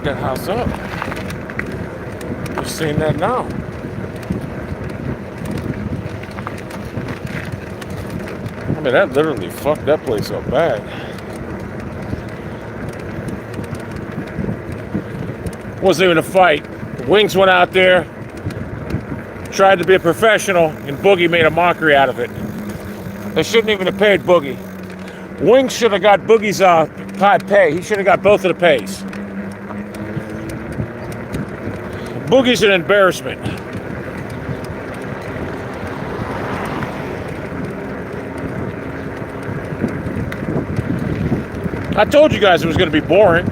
fuck that house up. Just seeing that now. I mean, that literally fucked that place up bad. Wasn't even a fight. The Wings went out there, tried to be a professional, and Boogie made a mockery out of it. They shouldn't even have paid Boogie. Wings should have got Boogie's pay. He should have got both of the pays. Boogie's an embarrassment. I told you guys it was going to be boring.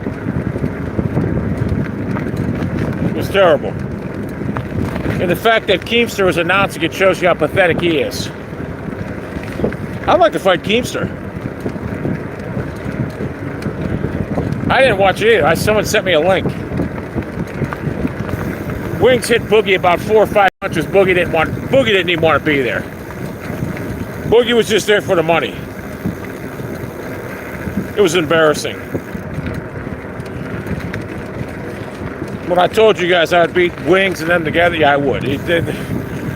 It was terrible. And the fact that Keemstar was announcing it shows you how pathetic he is. I'd like to fight Keemstar. I didn't watch it either. Someone sent me a link. Wings hit Boogie about 4 or 5 punches. Boogie didn't even want to be there. Boogie was just there for the money. It was embarrassing. When I told you guys I would beat Wings and them together, yeah, I would.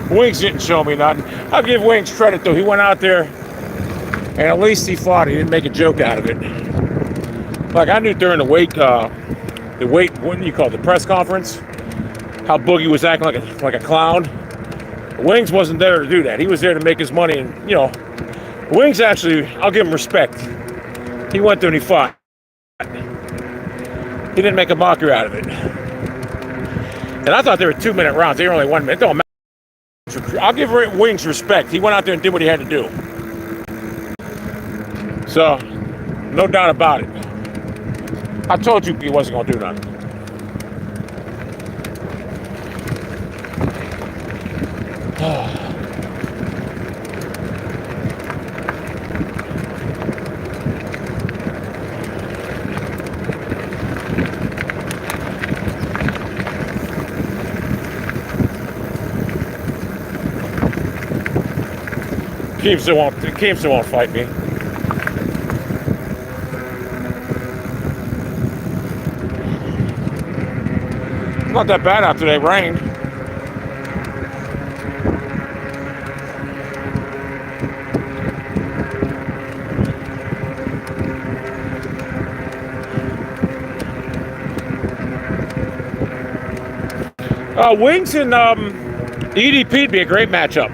Wings didn't show me nothing. I'll give Wings credit though. He went out there and at least he fought. He didn't make a joke out of it. Like I knew during the weight, what do you call it, the press conference, how Boogie was acting like a clown. Wings wasn't there to do that. He was there to make his money, and you know, Wings actually, I'll give him respect. He went there and he fought. He didn't make a mockery out of it. And I thought they were 2-minute rounds. They were only 1 minute. Don't matter. I'll give Wings respect. He went out there and did what he had to do. So, no doubt about it. I told you he wasn't going to do nothing. Keemstar won't fight me. It's not that bad out today. Rained. Wings and EDP'd be a great matchup.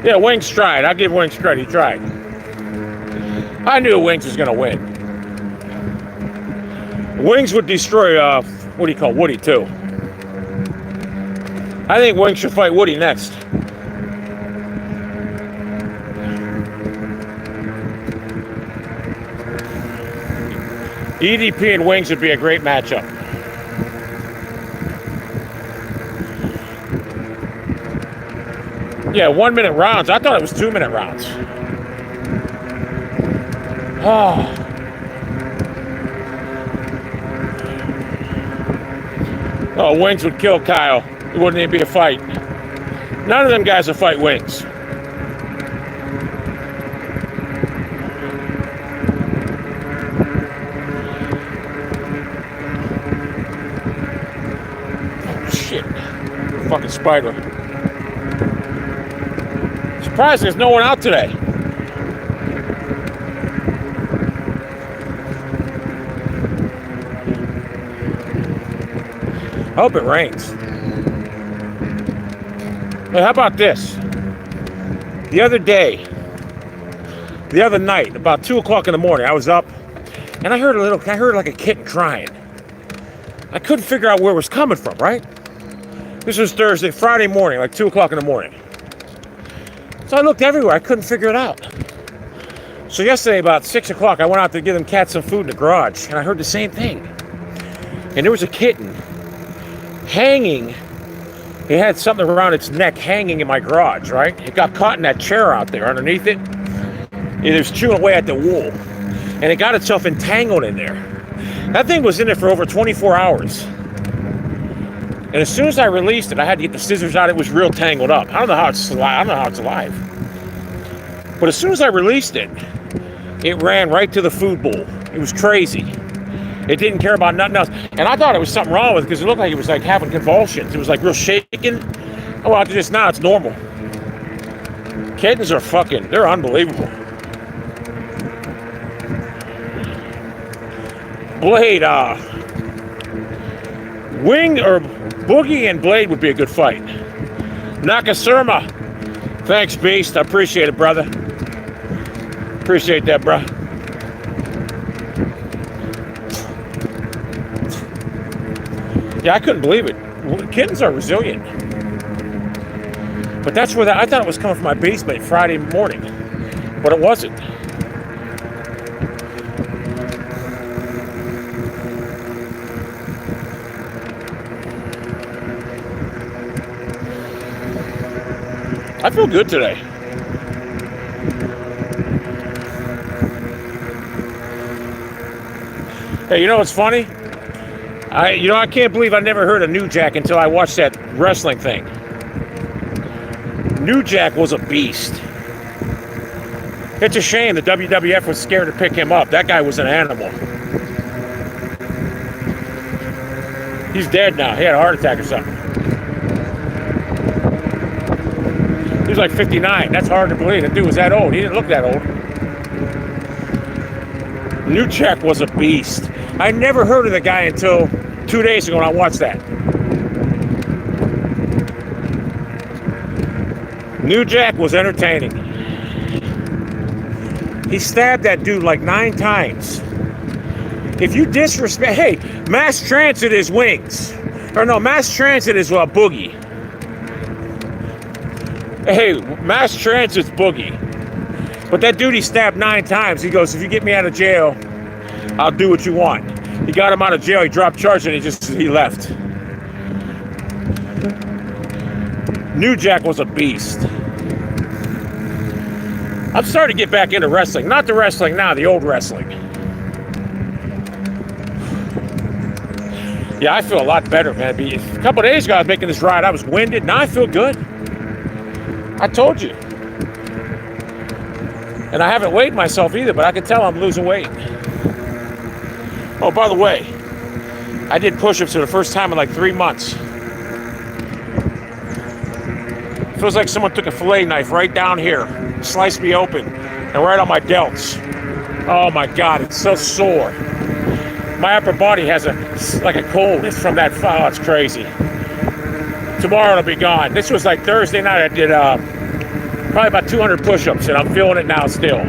Yeah, Wings tried. I'll give Wings credit. He tried. I knew Wings was going to win. Wings would destroy, what do you call Woody, too. I think Wings should fight Woody next. EDP and Wings would be a great matchup. Yeah, 1 minute rounds. I thought it was 2 minute rounds. Oh, Wings would kill Kyle. It wouldn't even be a fight. None of them guys will fight Wings. Oh, shit. Fucking spider. Surprised there's no one out today. I hope it rains. Hey, how about this? The other night, about 2 o'clock in the morning, I was up and I heard like a kitten crying. I couldn't figure out where it was coming from, right? This was Friday morning, like 2 o'clock in the morning. So I looked everywhere, I couldn't figure it out. So yesterday, about 6 o'clock, I went out to give them cats some food in the garage, and I heard the same thing. And there was a kitten hanging. It had something around its neck hanging in my garage, right? It got caught in that chair out there underneath it. It was chewing away at the wool. And it got itself entangled in there. That thing was in there for over 24 hours. And as soon as I released it, I had to get the scissors out. It was real tangled up. I don't know how it's alive. But as soon as I released it, it ran right to the food bowl. It was crazy. It didn't care about nothing else. And I thought it was something wrong with it because it looked like it was like having convulsions. It was like real shaking. Oh, well, just now it's normal. Kittens are they're unbelievable. Blade, Wing or Boogie and Blade would be a good fight. Nakasurma. Thanks, Beast. I appreciate it, brother. Appreciate that, bro. Yeah, I couldn't believe it. Kittens are resilient. But that's where I thought it was coming from my basement Friday morning. But it wasn't. I feel good today. Hey, you know what's funny? I can't believe I never heard of New Jack until I watched that wrestling thing. New Jack was a beast. It's a shame the WWF was scared to pick him up. That guy was an animal. He's dead now. He had a heart attack or something. He was like 59. That's hard to believe. The dude was that old. He didn't look that old. New Jack was a beast. I never heard of the guy until 2 days ago when I watched that. New Jack was entertaining. He stabbed that dude like 9 times. If you disrespect, hey, Mass Transit is Wings. Or no, Mass Transit is Boogie. Hey, Mass Transit's Boogie. But that dude he stabbed 9 times. He goes, if you get me out of jail, I'll do what you want. He got him out of jail. He dropped charges and he left. New Jack was a beast. I'm starting to get back into wrestling. Not the wrestling now, the old wrestling. Yeah, I feel a lot better, man. A couple of days ago, I was making this ride. I was winded. Now I feel good. I told you. And I haven't weighed myself either, but I can tell I'm losing weight. Oh, by the way, I did push-ups for the first time in like 3 months. Feels like someone took a fillet knife right down here, sliced me open, and right on my delts. Oh my God, it's so sore. My upper body has like a cold. It's from that file. It's crazy. Tomorrow it'll be gone. This was like Thursday night. I did probably about 200 push-ups, and I'm feeling it now still.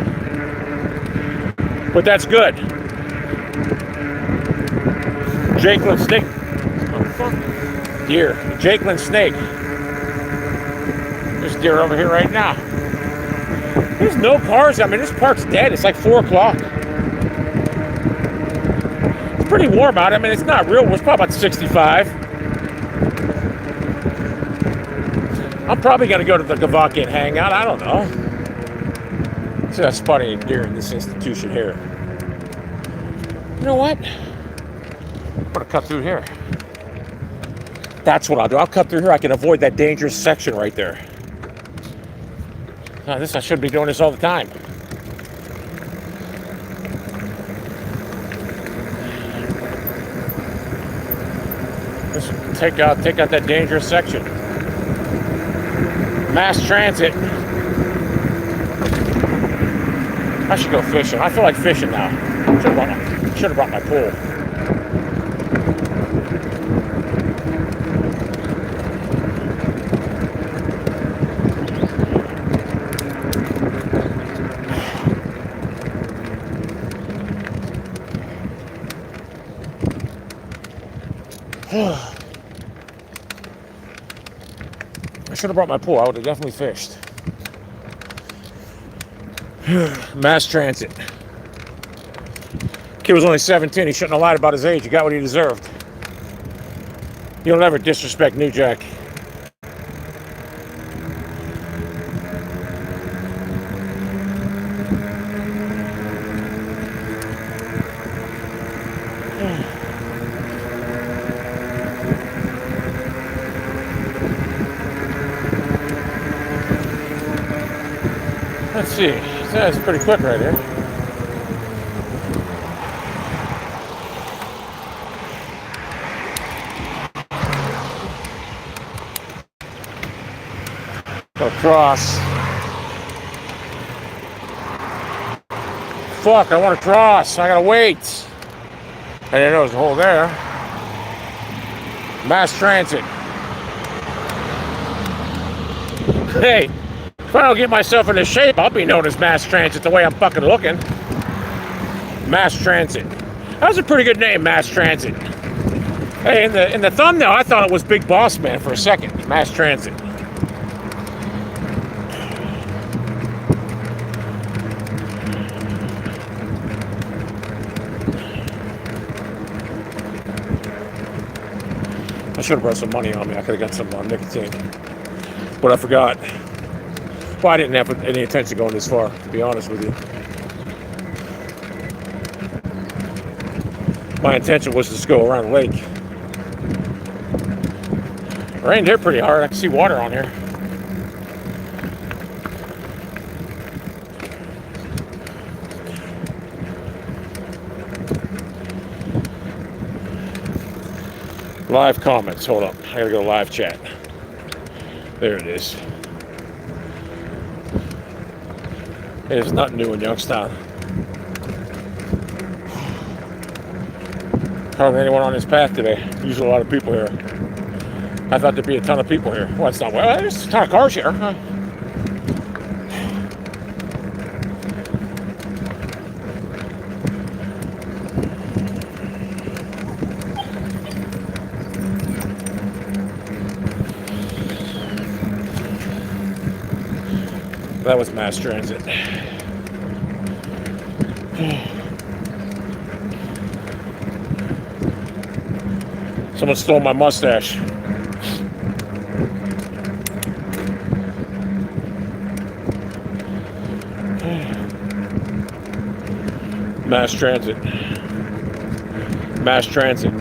But that's good. Jakeland Snake. Oh, deer. Jakeland Snake. There's deer over here right now. There's no cars. I mean, this park's dead. It's like 4 o'clock. It's pretty warm out. I mean, it's not real. It's probably about 65. I'm probably going to go to the Gavaki and hang out. I don't know. See, that's spotting deer in this institution here. You know what? I'm going to cut through here. That's what I'll do. I'll cut through here. I can avoid that dangerous section right there. I should be doing this all the time. Just take out that dangerous section. Mass Transit. I should go fishing. I feel like fishing now. Should have brought my pool. I should have brought my pool. I would have definitely fished. Mass Transit. Kid was only 17. He shouldn't have lied about his age. He got what he deserved. You'll never disrespect New Jack. Let's see. That's pretty quick right here. Across. Fuck, I want to cross. I gotta wait. I didn't know there was a hole there. Mass transit. Hey, if I don't get myself into shape, I'll be known as mass transit the way I'm fucking looking. Mass transit. That was a pretty good name, mass transit. Hey, in the thumbnail, I thought it was Big Boss Man for a second. Mass transit. I should have brought some money on me. I could have got some nicotine. But I forgot. Well, I didn't have any intention going this far, to be honest with you. My intention was to just go around the lake. It rained here pretty hard. I can see water on here. Live comments. Hold up. I gotta go live chat. There it is. There's nothing new in Youngstown. Hardly anyone on this path today. Usually a lot of people here. I thought there'd be a ton of people here. Well, it's not. Well, there's a ton of cars here. Huh? That was mass transit. Someone stole my mustache. Mass transit. Mass transit.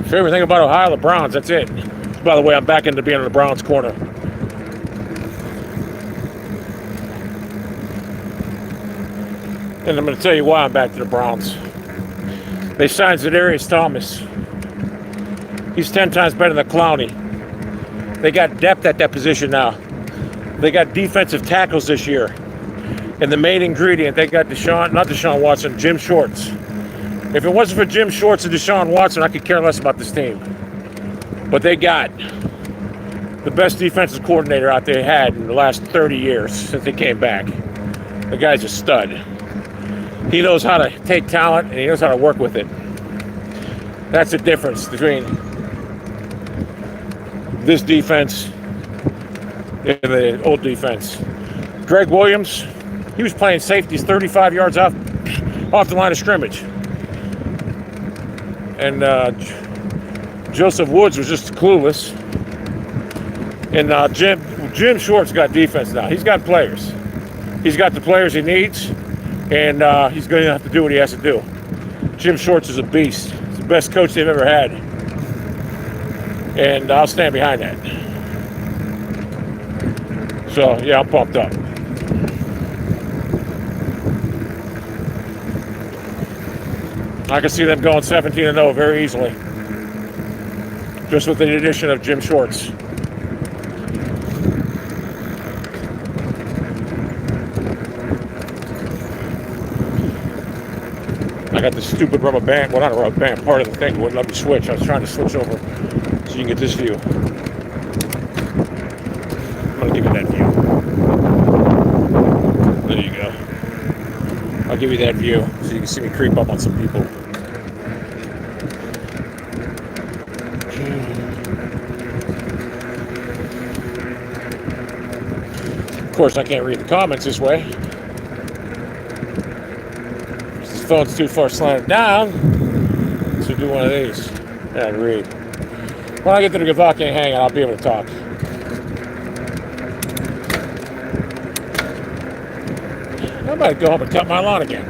Favorite thing about Ohio, the Browns, that's it. By the way, I'm back into being in the Browns corner. And I'm going to tell you why I'm back to the Browns. They signed Zadarius Thomas. He's 10 times better than Clowney. They got depth at that position now. They got defensive tackles this year. And the main ingredient, they got Deshaun Watson, Jim Shorts. If it wasn't for Jim Shorts and Deshaun Watson, I could care less about this team. But they got the best defensive coordinator out there had in the last 30 years since they came back. The guy's a stud. He knows how to take talent and he knows how to work with it. That's the difference between this defense and the old defense. Greg Williams, he was playing safeties 35 yards off the line of scrimmage. And Joseph Woods was just clueless. And Jim Short's got defense now. He's got players. He's got the players he needs. And he's going to have to do what he has to do. Jim Shorts is a beast. He's the best coach they've ever had. And I'll stand behind that. So, yeah, I'm pumped up. I can see them going 17-0 very easily. Just with the addition of Jim Shorts. I got this stupid rubber band, well, not a rubber band, part of the thing wouldn't let me switch. I was trying to switch over so you can get this view. I'm going to give you that view. There you go. I'll give you that view so you can see me creep up on some people. Of course, I can't read the comments this way. This phone's too far slanted down. So do one of these and read. When I get to the Gavaki hangout, I'll be able to talk. I might go home and cut my lawn again.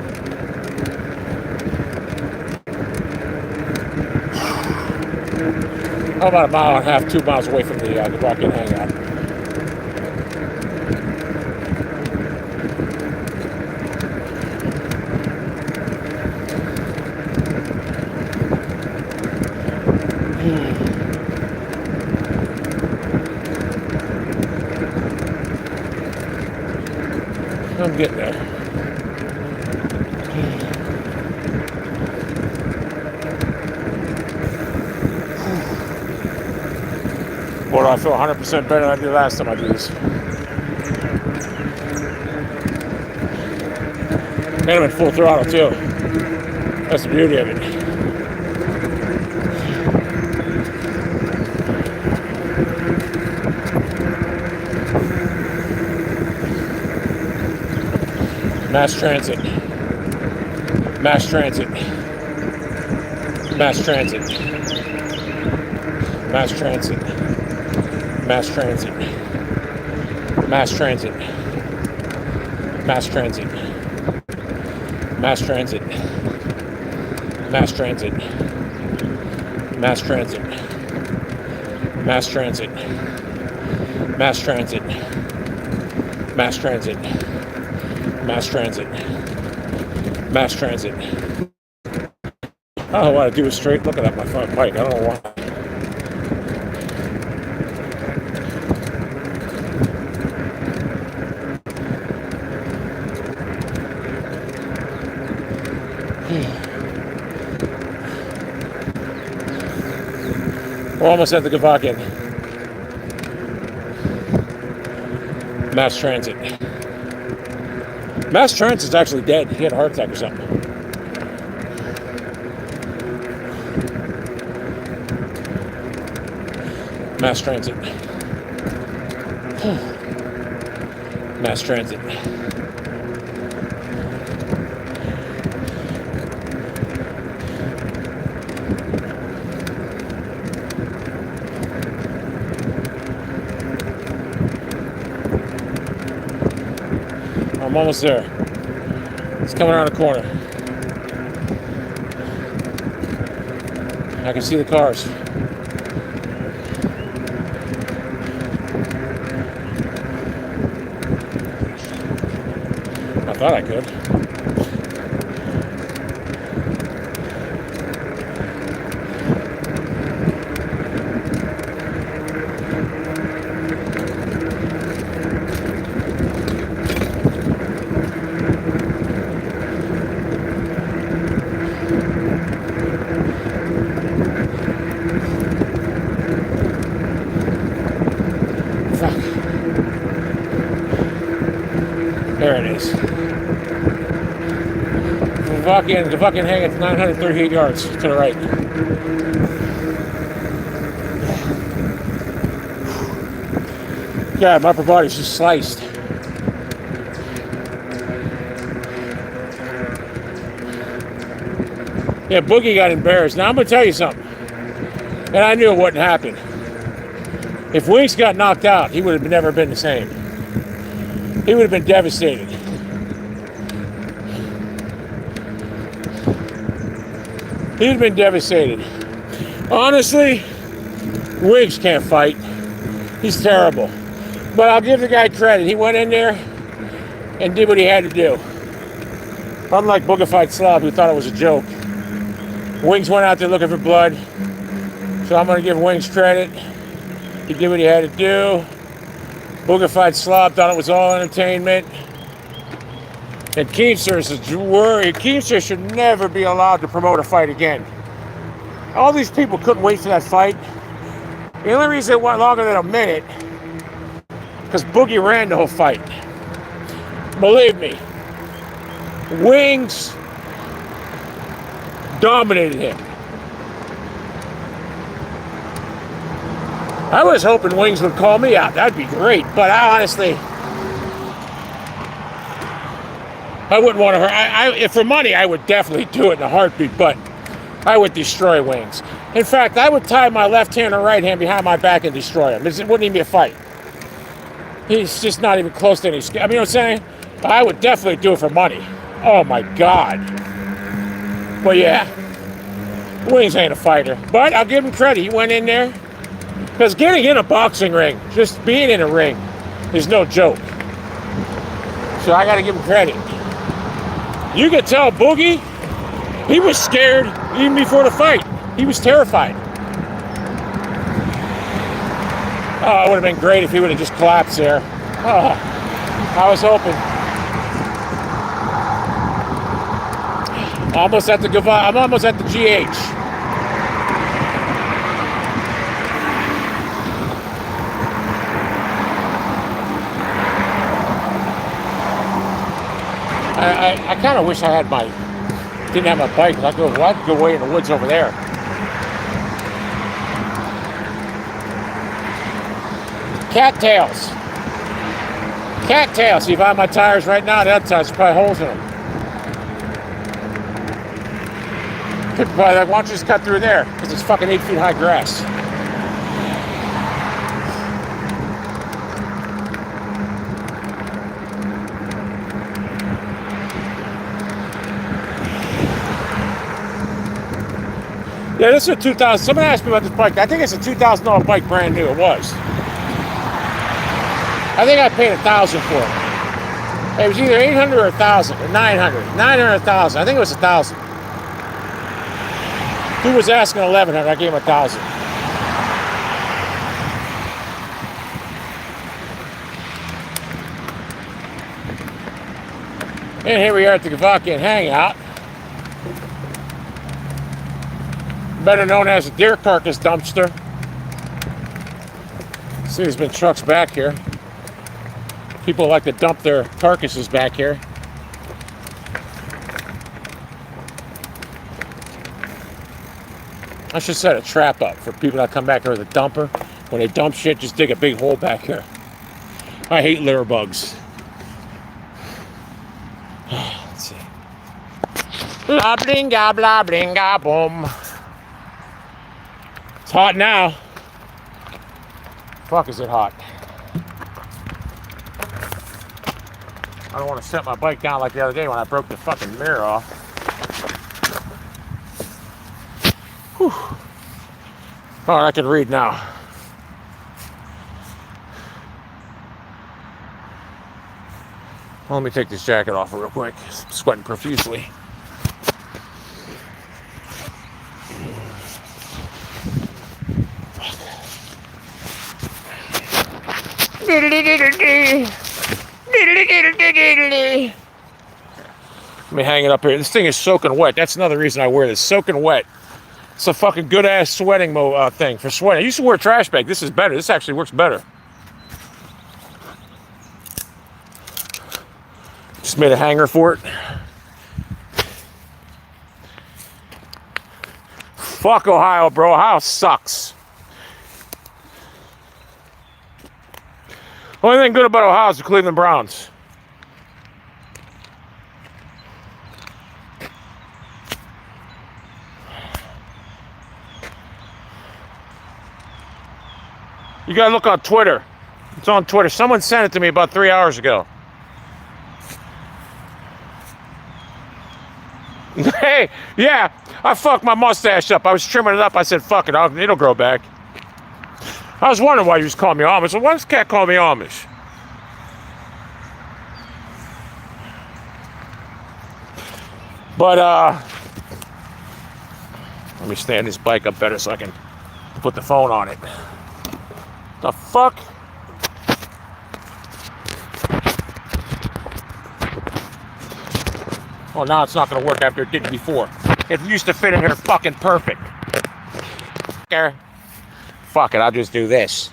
I'm about a mile and a half, 2 miles away from the Bucket hangout. I'm getting there. Boy, I feel 100% better than I did last time I did this. And I'm at full throttle too. That's the beauty of it. Mass transit. Mass transit. Mass transit. Mass transit. Mass transit. Mass transit. Mass transit. Mass transit. Mass transit. Mass transit. Mass transit. Mass transit. Mass transit. Mass transit. Mass transit. I don't know what to do with straight looking at my front bike. I don't know why. We're almost at the Gavakin. Mass transit. Mass transit's actually dead. He had a heart attack or something. Mass transit. Mass transit. I'm almost there. It's coming around the corner. I can see the cars. I thought I could. There it is. The fucking hang at 938 yards to the right. God, my upper body's just sliced. Yeah, Boogie got embarrassed. Now I'm gonna tell you something. And I knew it wouldn't happen. If Wings got knocked out, he would have never been the same. He would have been devastated. He'd have been devastated. Honestly, Wings can't fight. He's terrible. But I'll give the guy credit. He went in there and did what he had to do. Unlike bookify slob, who thought it was a joke. Wings went out there looking for blood. So I'm going to give Wings credit. He did what he had to do. Bookify slob thought it was all entertainment. And Keemstar is worried. Keemstar should never be allowed to promote a fight again. All these people couldn't wait for that fight. The only reason it went longer than a minute, because Boogie ran the whole fight. Believe me, Wings dominated him. I was hoping Wings would call me out. That'd be great. But I honestly, I wouldn't want to hurt. If for money, I would definitely do it in a heartbeat, but I would destroy Wings. In fact, I would tie my left hand or right hand behind my back and destroy him. It wouldn't even be a fight. He's just not even close to any skill. I mean, you know what I'm saying? I would definitely do it for money. Oh my God. But yeah, Wings ain't a fighter. But I'll give him credit. He went in there Because getting in a boxing ring, just being in a ring, is no joke. So I got to give him credit. You could tell Boogie, he was scared even before the fight. He was terrified. Oh, it would have been great if he would have just collapsed there. Oh, I was hoping. I'm almost at the GH. I kind of wish I had didn't have my bike. I'd go way in the woods over there. Cattails. See if I have my tires right now, the other tires, probably holes in them. Could probably, why don't you just cut through there? Because it's fucking 8 feet high grass. Yeah, this is a 2000. Someone asked me about this bike. I think it's a $2,000 bike, brand new. It was. I think I paid $1,000 for it. It was either $800 or $1,000 or $900. $900 or $1,000. I think it was $1,000. He was asking $1,100. I gave him $1,000. And here we are at the Gavakian Hangout. Better known as a deer carcass dumpster. See, there's been trucks back here. People like to dump their carcasses back here. I should set a trap up for people that come back here with a dumper. When they dump shit, just dig a big hole back here. I hate litter bugs. Let's see. Blah blinga blah blinga boom. It's hot now. Fuck, is it hot? I don't want to set my bike down like the other day when I broke the fucking mirror off. Whew. All right, I can read now. Well, let me take this jacket off real quick. I'm sweating profusely. Let me hang it up here. This thing is soaking wet. That's another reason I wear this. Soaking wet. It's a fucking good ass sweating thing for sweating. I used to wear a trash bag. This is better. This actually works better. Just made a hanger for it. Fuck Ohio, bro. Ohio sucks. Only thing good about Ohio is the Cleveland Browns. You gotta look on Twitter. It's on Twitter. Someone sent it to me about 3 hours ago. Hey, yeah, I fucked my mustache up. I was trimming it up. I said, fuck it, it'll grow back. I was wondering why you was calling me Amish. Why does cat call me Amish? But, let me stand this bike up better so I can put the phone on it. The fuck? Oh, now it's not going to work after it did before. It used to fit in here fucking perfect. Fuck it, I'll just do this.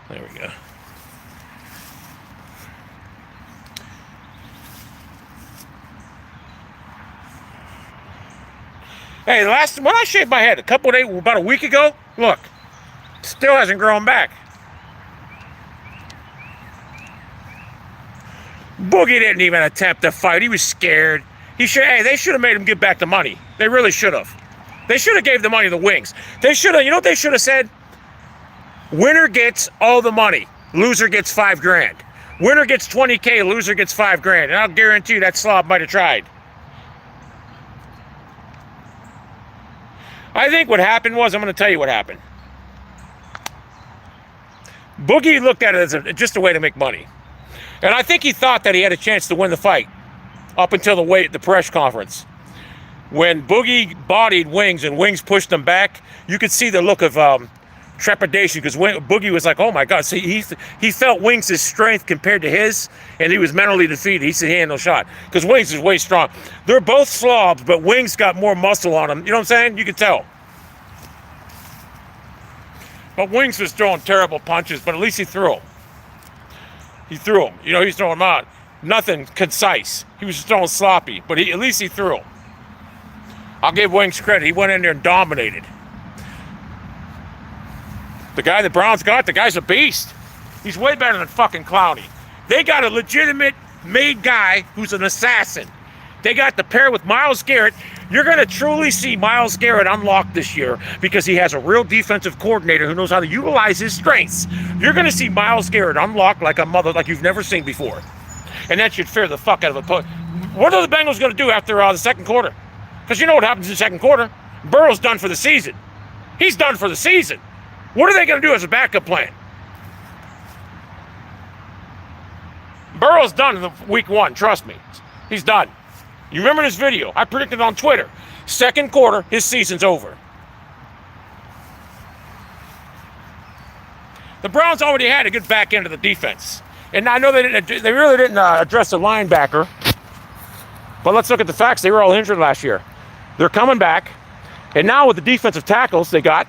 There we go. Hey, when I shaved my head about a week ago, look, still hasn't grown back. Boogie didn't even attempt to fight. He was scared. They should have made him give back the money. They really should have. They should have gave the money to the Wings. They should have, you know what they should have said? Winner gets all the money. Loser gets $5,000. Winner gets $20K, loser gets $5,000. And I'll guarantee you that slob might have tried. I think what happened was, I'm going to tell you what happened. Boogie looked at it as just a way to make money. And I think he thought that he had a chance to win the fight up until the press conference. When Boogie bodied Wings and Wings pushed him back, you could see the look of trepidation, because Boogie was like, oh my God. See, he felt Wings' strength compared to his, and he was mentally defeated. He said he had no shot, because Wings is way strong. They're both slobs, but Wings got more muscle on him. You know what I'm saying? You can tell. But Wings was throwing terrible punches, but at least he threw them. He threw them. You know, he's throwing them out. Nothing concise. He was just throwing sloppy, but at least he threw them. I'll give Wings credit. He went in there and dominated. The guy the Browns got, the guy's a beast. He's way better than fucking Clowney. They got a legitimate made guy who's an assassin. They got the pair with Myles Garrett. You're going to truly see Myles Garrett unlocked this year because he has a real defensive coordinator who knows how to utilize his strengths. You're going to see Myles Garrett unlocked like you've never seen before. And that should fear the fuck out of a... What are the Bengals going to do after the second quarter? Because you know what happens in the second quarter. Burrow's done for the season. He's done for the season. What are they going to do as a backup plan? Burrow's done in week 1, trust me. He's done. You remember this video? I predicted on Twitter. Second quarter, his season's over. The Browns already had a good back end of the defense. And I know they really didn't address the linebacker. But let's look at the facts. They were all injured last year. They're coming back. And now with the defensive tackles they got,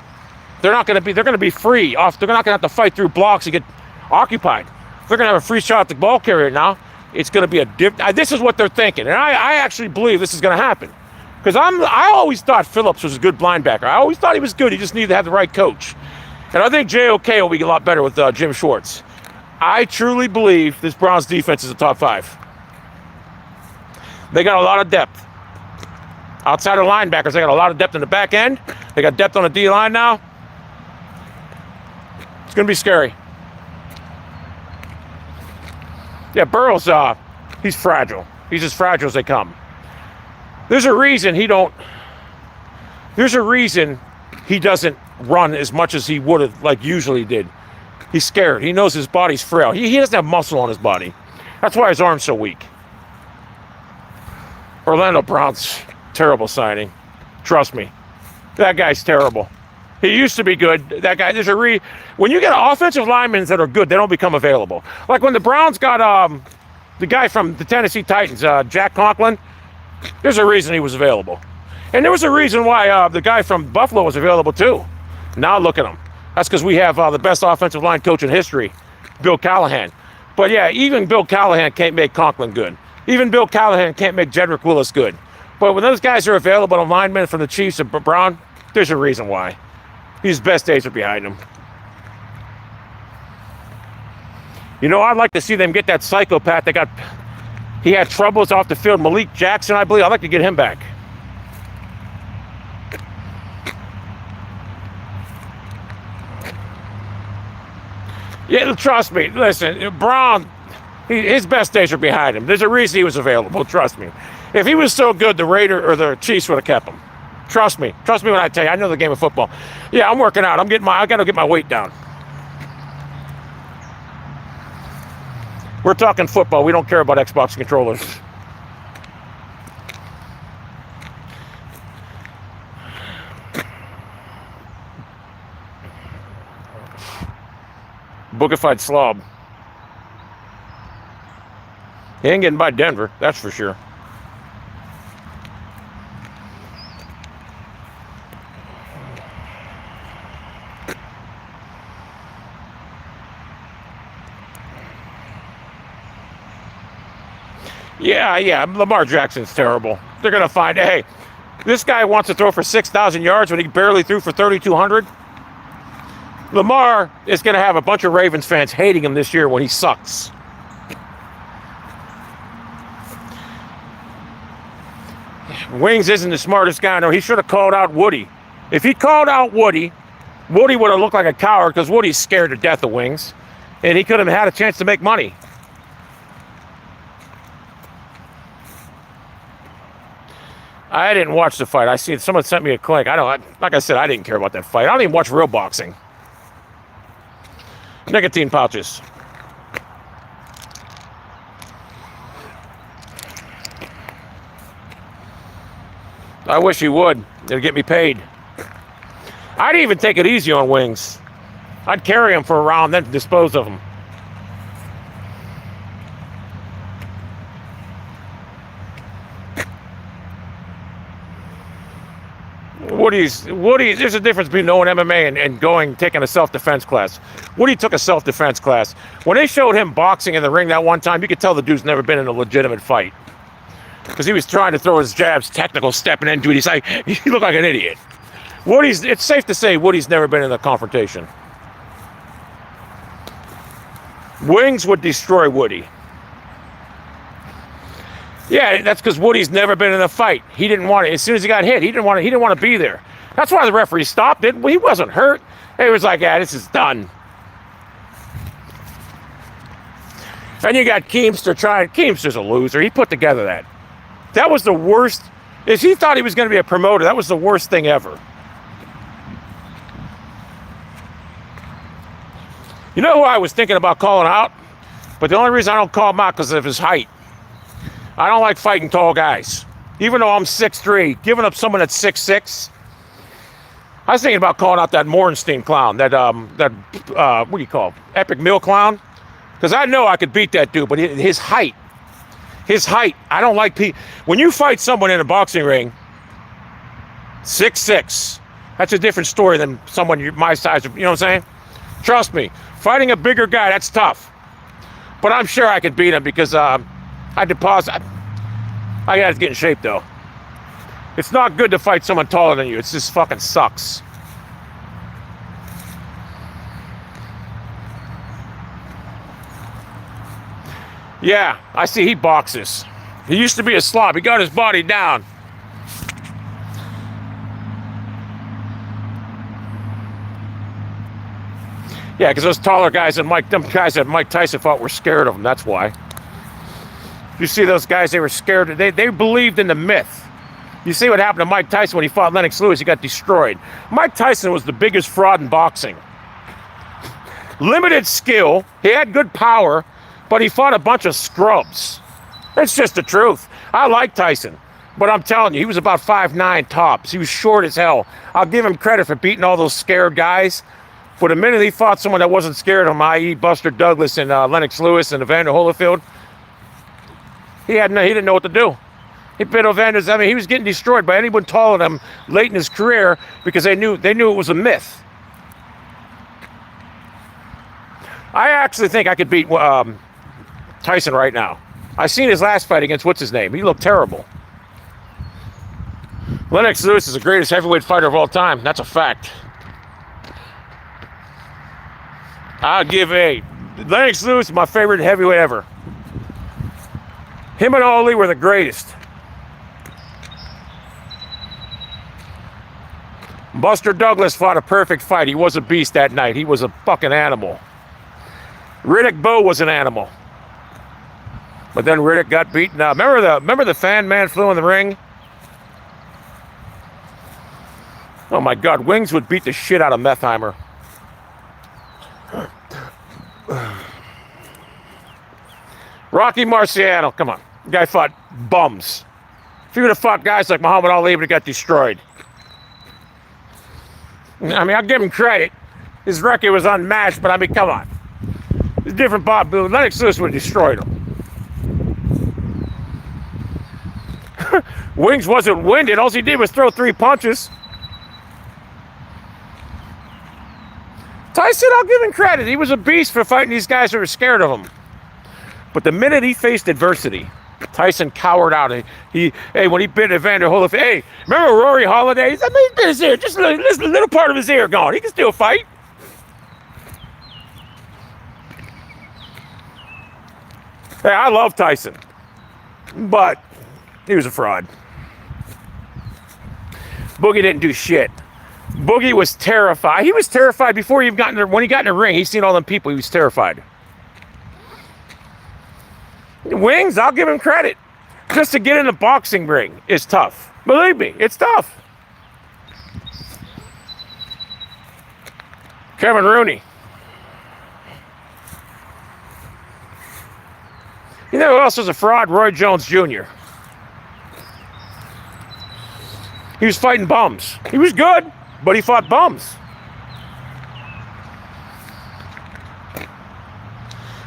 they're going to be free off. They're not going to have to fight through blocks and get occupied. They're going to have a free shot at the ball carrier now. It's going to be this is what they're thinking. And I actually believe this is going to happen. Because I always thought Phillips was a good linebacker. I always thought he was good. He just needed to have the right coach. And I think JOK will be a lot better with Jim Schwartz. I truly believe this Browns defense is a top 5. They got a lot of depth. Outside of linebackers, they got a lot of depth in the back end. They got depth on the D-line now. It's going to be scary. Yeah, Burrow's, he's fragile. He's as fragile as they come. There's a reason he doesn't run as much as he would have, like usually did. He's scared. He knows his body's frail. He doesn't have muscle on his body. That's why his arm's so weak. Orlando Brown's terrible signing. Trust me. That guy's terrible. He used to be good. That guy, when you get offensive linemen that are good, they don't become available. Like when the Browns got the guy from the Tennessee Titans, Jack Conklin, there's a reason he was available. And there was a reason why the guy from Buffalo was available too. Now look at him. That's because we have the best offensive line coach in history, Bill Callahan. But yeah, even Bill Callahan can't make Conklin good. Even Bill Callahan can't make Jedrick Willis good. But when those guys are available on linemen from the Chiefs and Brown, there's a reason why. His best days are behind him. You know, I'd like to see them get that psychopath he had troubles off the field, Malik Jackson, I believe. I'd like to get him back. Yeah, trust me. Listen, Brown, his best days are behind him. There's a reason he was available, trust me. If he was so good, the Raiders or the Chiefs would have kept him. Trust me. Trust me when I tell you. I know the game of football. Yeah, I'm working out. I got to get my weight down. We're talking football. We don't care about Xbox controllers. Bookified slob. He ain't getting by Denver, that's for sure. Yeah, Lamar Jackson's terrible. They're going to find, hey, this guy wants to throw for 6,000 yards when he barely threw for 3,200. Lamar is going to have a bunch of Ravens fans hating him this year when he sucks. Wings isn't the smartest guy. No, he should have called out Woody. If he called out Woody would have looked like a coward because Woody's scared to death of Wings. And he could have had a chance to make money. I didn't watch the fight. I see someone sent me a link. Like I said, I didn't care about that fight. I don't even watch real boxing. Nicotine pouches. I wish he would. It'd get me paid. I'd even take it easy on wings. I'd carry them for a round, then dispose of them. Woody's, there's a difference between knowing MMA and taking a self-defense class. Woody took a self-defense class. When they showed him boxing in the ring that one time, you could tell the dude's never been in a legitimate fight. Because he was trying to throw his jabs, technical, stepping into it. He's like, he looked like an idiot. It's safe to say Woody's never been in a confrontation. Wings would destroy Woody. Yeah, that's because Woody's never been in a fight. He didn't want it. As soon as he got hit, he didn't want to be there. That's why the referee stopped it. He wasn't hurt. He was like, yeah, this is done. And you got Keemstar trying. Keemstar's a loser. He put together that. That was the worst. If he thought he was going to be a promoter, that was the worst thing ever. You know who I was thinking about calling out? But the only reason I don't call him out because of his height. I don't like fighting tall guys. Even though I'm 6'3", giving up someone that's 6'6". I was thinking about calling out that Morenstein clown, that what do you call it? Epic Mill clown? Because I know I could beat that dude, but his height, I don't like people. When you fight someone in a boxing ring, 6'6", that's a different story than someone my size, you know what I'm saying? Trust me, fighting a bigger guy, that's tough. But I'm sure I could beat him because I got to get in shape though. It's not good to fight someone taller than you. It just fucking sucks. Yeah, I see he boxes. He used to be a slob. He got his body down. Yeah, because those taller guys and them guys that Mike Tyson fought were scared of him. That's why. You see those guys, they were scared. They believed in the myth. You see what happened to Mike Tyson when he fought Lennox Lewis, he got destroyed. Mike Tyson was the biggest fraud in boxing. Limited skill, he had good power, but he fought a bunch of scrubs. It's just the truth. I like Tyson, but I'm telling you, he was about 5'9" tops. He was short as hell. I'll give him credit for beating all those scared guys. But the minute he fought someone that wasn't scared of him, i.e. Buster Douglas and Lennox Lewis and Evander Holyfield, he didn't know what to do. He bit Evander's. I mean, he was getting destroyed by anyone taller than him late in his career because they knew it was a myth. I actually think I could beat Tyson right now. I seen his last fight against what's his name. He looked terrible. Lennox Lewis is the greatest heavyweight fighter of all time. That's a fact. I'll give Lennox Lewis is my favorite heavyweight ever. Him and Ali were the greatest. Buster Douglas fought a perfect fight. He was a beast that night. He was a fucking animal. Riddick Bowe was an animal. But then Riddick got beaten up. Remember the fan man flew in the ring? Oh my God, Wings would beat the shit out of Methheimer. Rocky Marciano, come on. The guy fought bums. If he would have fought guys like Muhammad Ali, he would have got destroyed. I mean, I'll give him credit. His record was unmatched, but I mean, come on. It's different Bob Boone. Lennox Lewis would have destroyed him. Wings wasn't winded. All he did was throw 3 punches. Tyson, I'll give him credit. He was a beast for fighting these guys who were scared of him. But the minute he faced adversity, Tyson cowered out. When he bit Evander Holyfield, hey, remember Rory Holiday? I mean, he bit his ear, just a little part of his ear gone. He can still fight. Hey, I love Tyson, but he was a fraud. Boogie didn't do shit. Boogie was terrified. He was terrified before he got in there. When he got in the ring, he seen all them people. He was terrified. Wings, I'll give him credit. Just to get in the boxing ring is tough. Believe me, it's tough. Kevin Rooney. You know who else was a fraud? Roy Jones Jr. He was fighting bums. He was good, but he fought bums.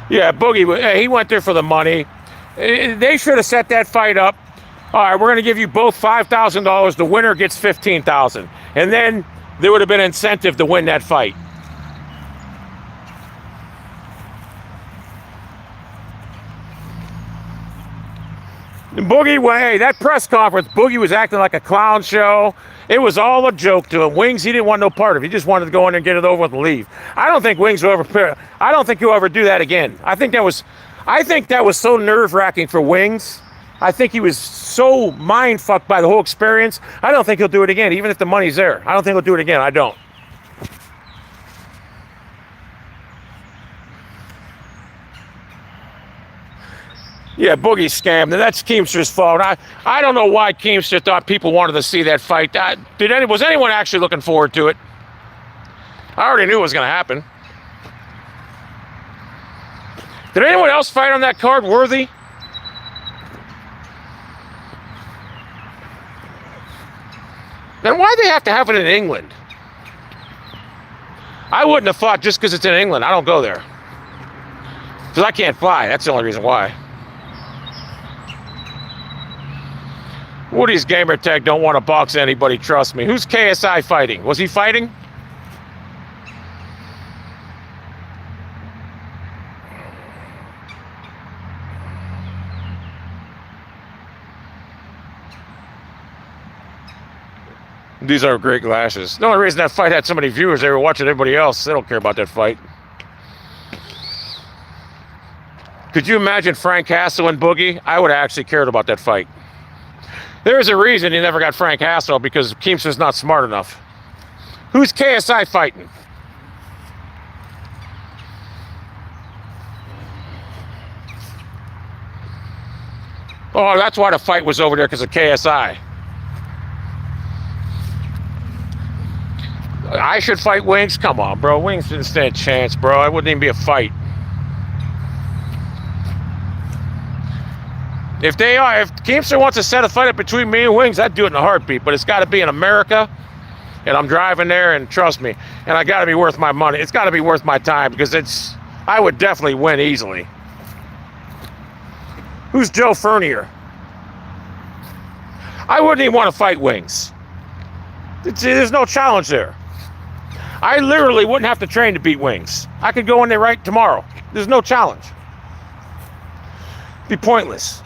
Yeah, Boogie, he went there for the money. They should have set that fight up. All right, we're going to give you both $5,000. The winner gets $15,000. And then there would have been incentive to win that fight. And Boogie, well, hey, that press conference, Boogie was acting like a clown show. It was all a joke to him. Wings, he didn't want no part of it. He just wanted to go in there and get it over with and leave. I don't think Wings will ever. I don't think he'll ever do that again. I think that was so nerve-wracking for Wings. I think he was so mind-fucked by the whole experience. I don't think he'll do it again, even if the money's there. I don't think he'll do it again. I don't. Yeah, Boogie scammed, and that's Keemstar's fault. I don't know why Keemstar thought people wanted to see that fight. Was anyone actually looking forward to it? I already knew it was going to happen. Did anyone else fight on that card worthy? Then why'd they have to have it in England? I wouldn't have fought just because it's in England. I don't go there. Because I can't fly. That's the only reason why. Woody's gamer tag don't want to box anybody, trust me. Who's KSI fighting? Was he fighting? These are great glasses. The only reason that fight had so many viewers, they were watching everybody else. They don't care about that fight. Could you imagine Frank Castle and Boogie? I would have actually cared about that fight. There's a reason he never got Frank Castle, because Keemstar's not smart enough. Who's KSI fighting? Oh, that's why the fight was over there, because of KSI. I should fight Wings? Come on, bro. Wings didn't stand a chance, bro. It wouldn't even be a fight. If Keemstar wants to set a fight up between me and Wings, I'd do it in a heartbeat. But it's got to be in America, and I'm driving there, and trust me, and I got to be worth my money. It's got to be worth my time, because I would definitely win easily. Who's Joe Fernier? I wouldn't even want to fight Wings. There's no challenge there. I literally wouldn't have to train to beat Wings. I could go in there right tomorrow. There's no challenge. It'd be pointless.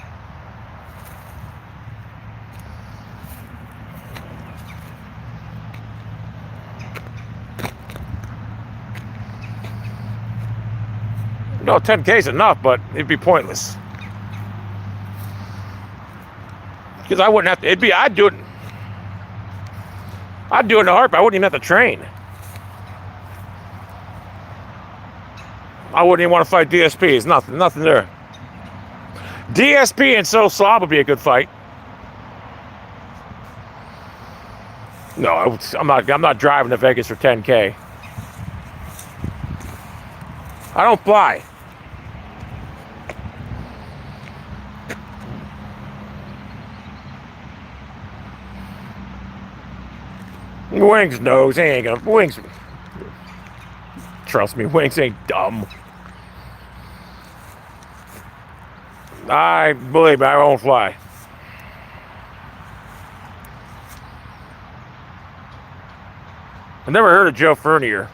No, 10K is enough, but it'd be pointless. Because I wouldn't have to, I'd do it in a heartbeat. I wouldn't even have to train. I wouldn't even want to fight DSP. It's nothing there. DSP and slob would be a good fight. No, I'm not driving to Vegas for 10K. I don't fly. Wings knows. He ain't gonna. Wings. Trust me, Wings ain't dumb. Believe me, I won't fly. I never heard of Joe Fernier.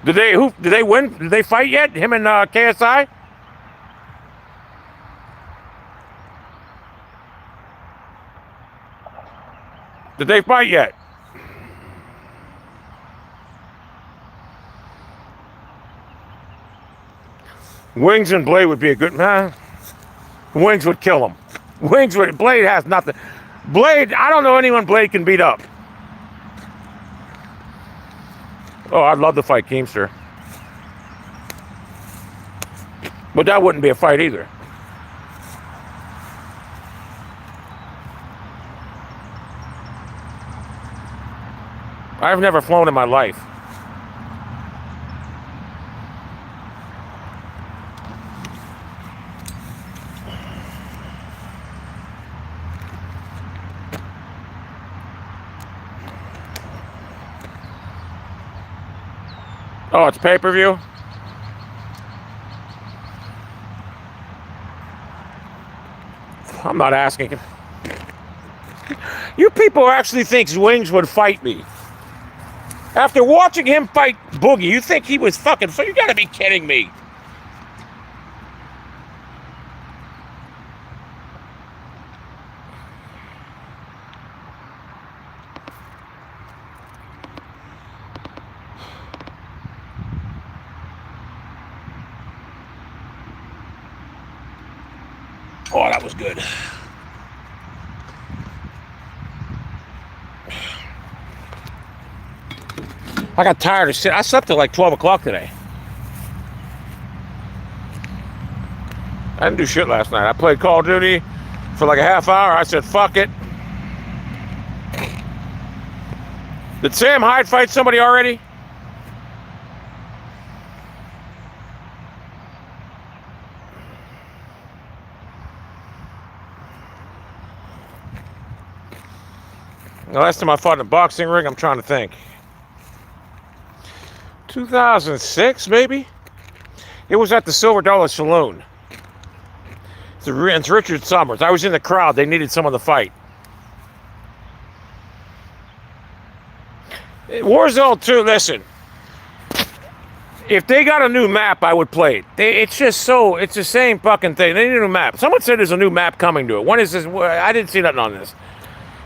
Did they win? Did they fight yet? Him and KSI? Did they fight yet? Wings and Blade would be a good man. Wings would kill him. Blade has nothing. Blade, I don't know anyone Blade can beat up. Oh, I'd love to fight Keemstar. But that wouldn't be a fight either. I've never flown in my life. Oh, it's pay-per-view? I'm not asking. You people actually think Wings would fight me? After watching him fight Boogie, you think he was fucking... So you gotta be kidding me. Oh, that was good. I got tired of sitting. I slept till like 12 o'clock today. I didn't do shit last night. I played Call of Duty for like a half hour. I said, fuck it. Did Sam Hyde fight somebody already? The last time I fought in a boxing ring, I'm trying to think. 2006, maybe? It was at the Silver Dollar Saloon. It's Richard Summers. I was in the crowd. They needed someone to fight. Warzone 2, listen. If they got a new map, I would play it. It's just so, it's the same fucking thing. They need a new map. Someone said there's a new map coming to it. When is this? I didn't see nothing on this.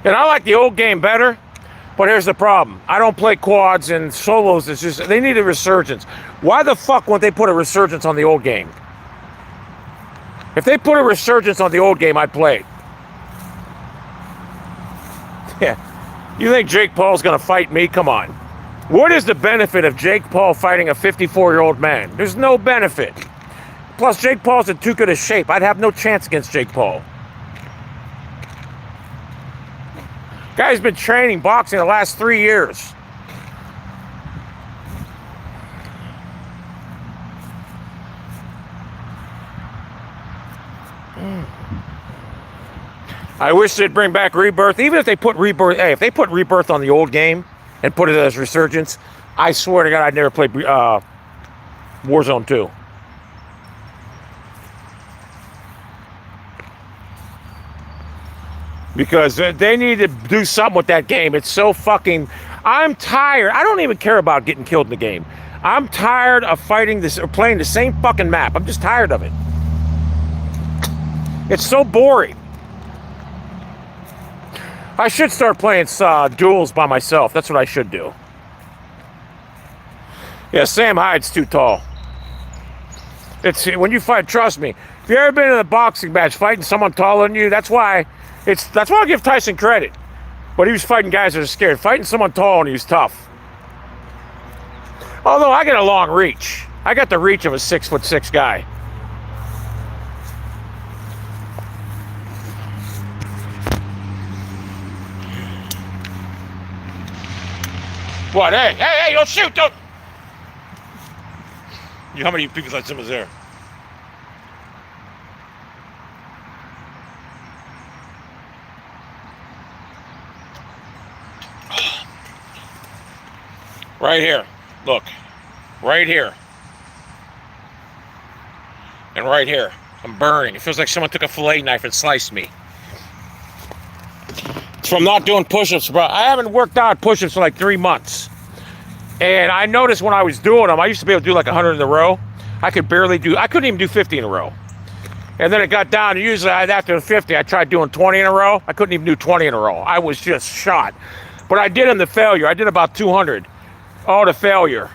And I like the old game better, but here's the problem. I don't play quads and solos. It's just, they need a resurgence. Why the fuck won't they put a resurgence on the old game? If they put a resurgence on the old game, I'd play it. Yeah. You think Jake Paul's gonna fight me? Come on. What is the benefit of Jake Paul fighting a 54-year-old man? There's no benefit. Plus, Jake Paul's in too good a shape. I'd have no chance against Jake Paul. Guy's been training boxing the last 3 years. I wish they'd bring back Rebirth. Even if they put Rebirth, hey, if they put Rebirth on the old game and put it as Resurgence, I swear to God, I'd never play Warzone 2. Because they need to do something with that game. It's so fucking... I'm tired. I don't even care about getting killed in the game. I'm tired of fighting this or playing the same fucking map. I'm just tired of it. It's so boring. I should start playing duels by myself. That's what I should do. Yeah, Sam Hyde's too tall. It's when you fight, trust me. If you ever been in a boxing match fighting someone taller than you, that's why I give Tyson credit. But he was fighting guys that are scared. Fighting someone tall and he was tough. Although I got a long reach. I got the reach of a 6'6" guy. What? Hey, don't shoot, don't! You know how many people thought someone was there? Right here. Look. Right here. And right here. I'm burning. It feels like someone took a fillet knife and sliced me. It's from not doing push-ups, bro. I haven't worked out push-ups for like 3 months. And I noticed when I was doing them, I used to be able to do like 100 in a row. I couldn't even do 50 in a row. And then it got down, usually after 50, I tried doing 20 in a row. I couldn't even do 20 in a row. I was just shot. But I did them to failure. I did about 200. All to failure.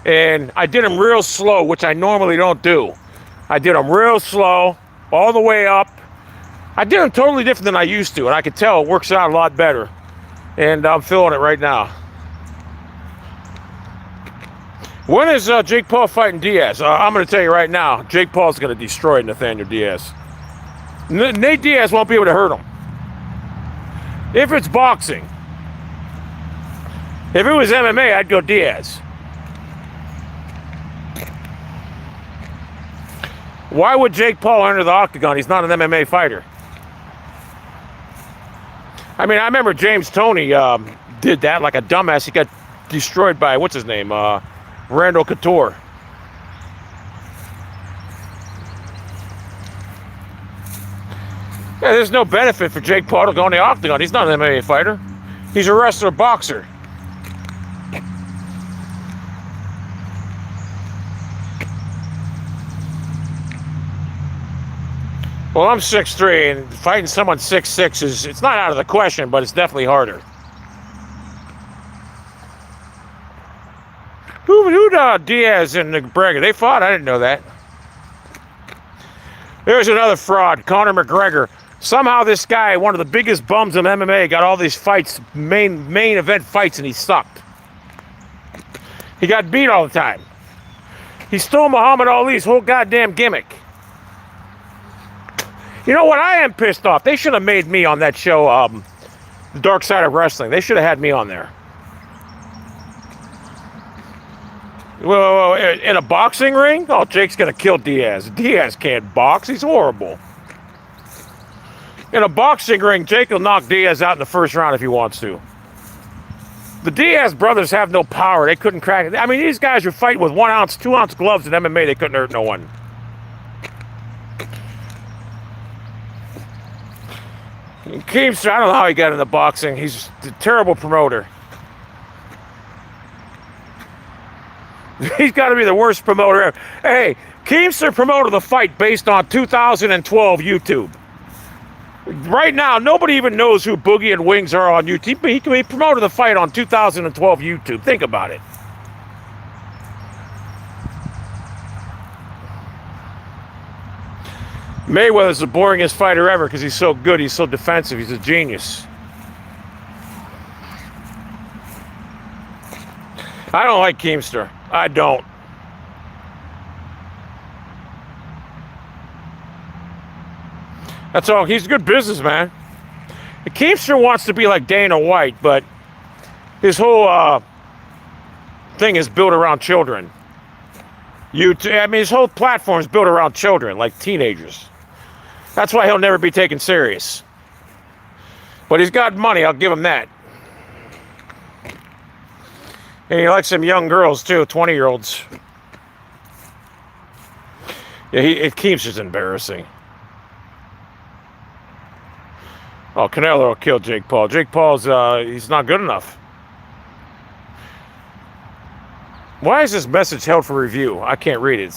And I did them real slow, which I normally don't do. I did them real slow, all the way up. I did them totally different than I used to, and I could tell it works out a lot better. And I'm feeling it right now. When is Jake Paul fighting Diaz? I'm going to tell you right now, Jake Paul's going to destroy Nathaniel Diaz. Nate Diaz won't be able to hurt him. If it's boxing, If it was MMA, I'd go Diaz. Why would Jake Paul enter the octagon? He's not an MMA fighter. I mean, I remember James Toney did that like a dumbass. He got destroyed by, what's his name? Randall Couture. Yeah, there's no benefit for Jake Paul to go in the octagon. He's not an MMA fighter. He's a wrestler, boxer. Well, I'm 6'3", and fighting someone 6'6" it's not out of the question, but it's definitely harder. Who Diaz and McGregor? They fought? I didn't know that. There's another fraud, Conor McGregor. Somehow this guy, one of the biggest bums in MMA, got all these fights, main event fights, and he sucked. He got beat all the time. He stole Muhammad Ali's whole goddamn gimmick. You know what? I am pissed off. They should have made me on that show, The Dark Side of Wrestling. They should have had me on there. Well, in a boxing ring? Oh, Jake's going to kill Diaz. Diaz can't box. He's horrible. In a boxing ring, Jake will knock Diaz out in the first round if he wants to. The Diaz brothers have no power. They couldn't crack it. I mean, these guys are fighting with 1 ounce, 2 ounce gloves in MMA. They couldn't hurt no one. Keemstar, I don't know how he got into boxing. He's a terrible promoter. He's got to be the worst promoter ever. Hey, Keemstar promoted the fight based on 2012 YouTube. Right now, nobody even knows who Boogie and Wings are on YouTube. He promoted the fight on 2012 YouTube. Think about it. Mayweather's the boringest fighter ever because he's so good. He's so defensive. He's a genius. I don't like Keemstar. I don't. That's all. He's a good businessman. Keemstar wants to be like Dana White, but his whole thing is built around children. I mean, his whole platform is built around children, like teenagers. That's why he'll never be taken serious. But he's got money, I'll give him that. And he likes some young girls, too, 20-year-olds. Yeah, it keeps us embarrassing. Oh, Canelo will kill Jake Paul. Jake Paul's, he's not good enough. Why is this message held for review? I can't read it.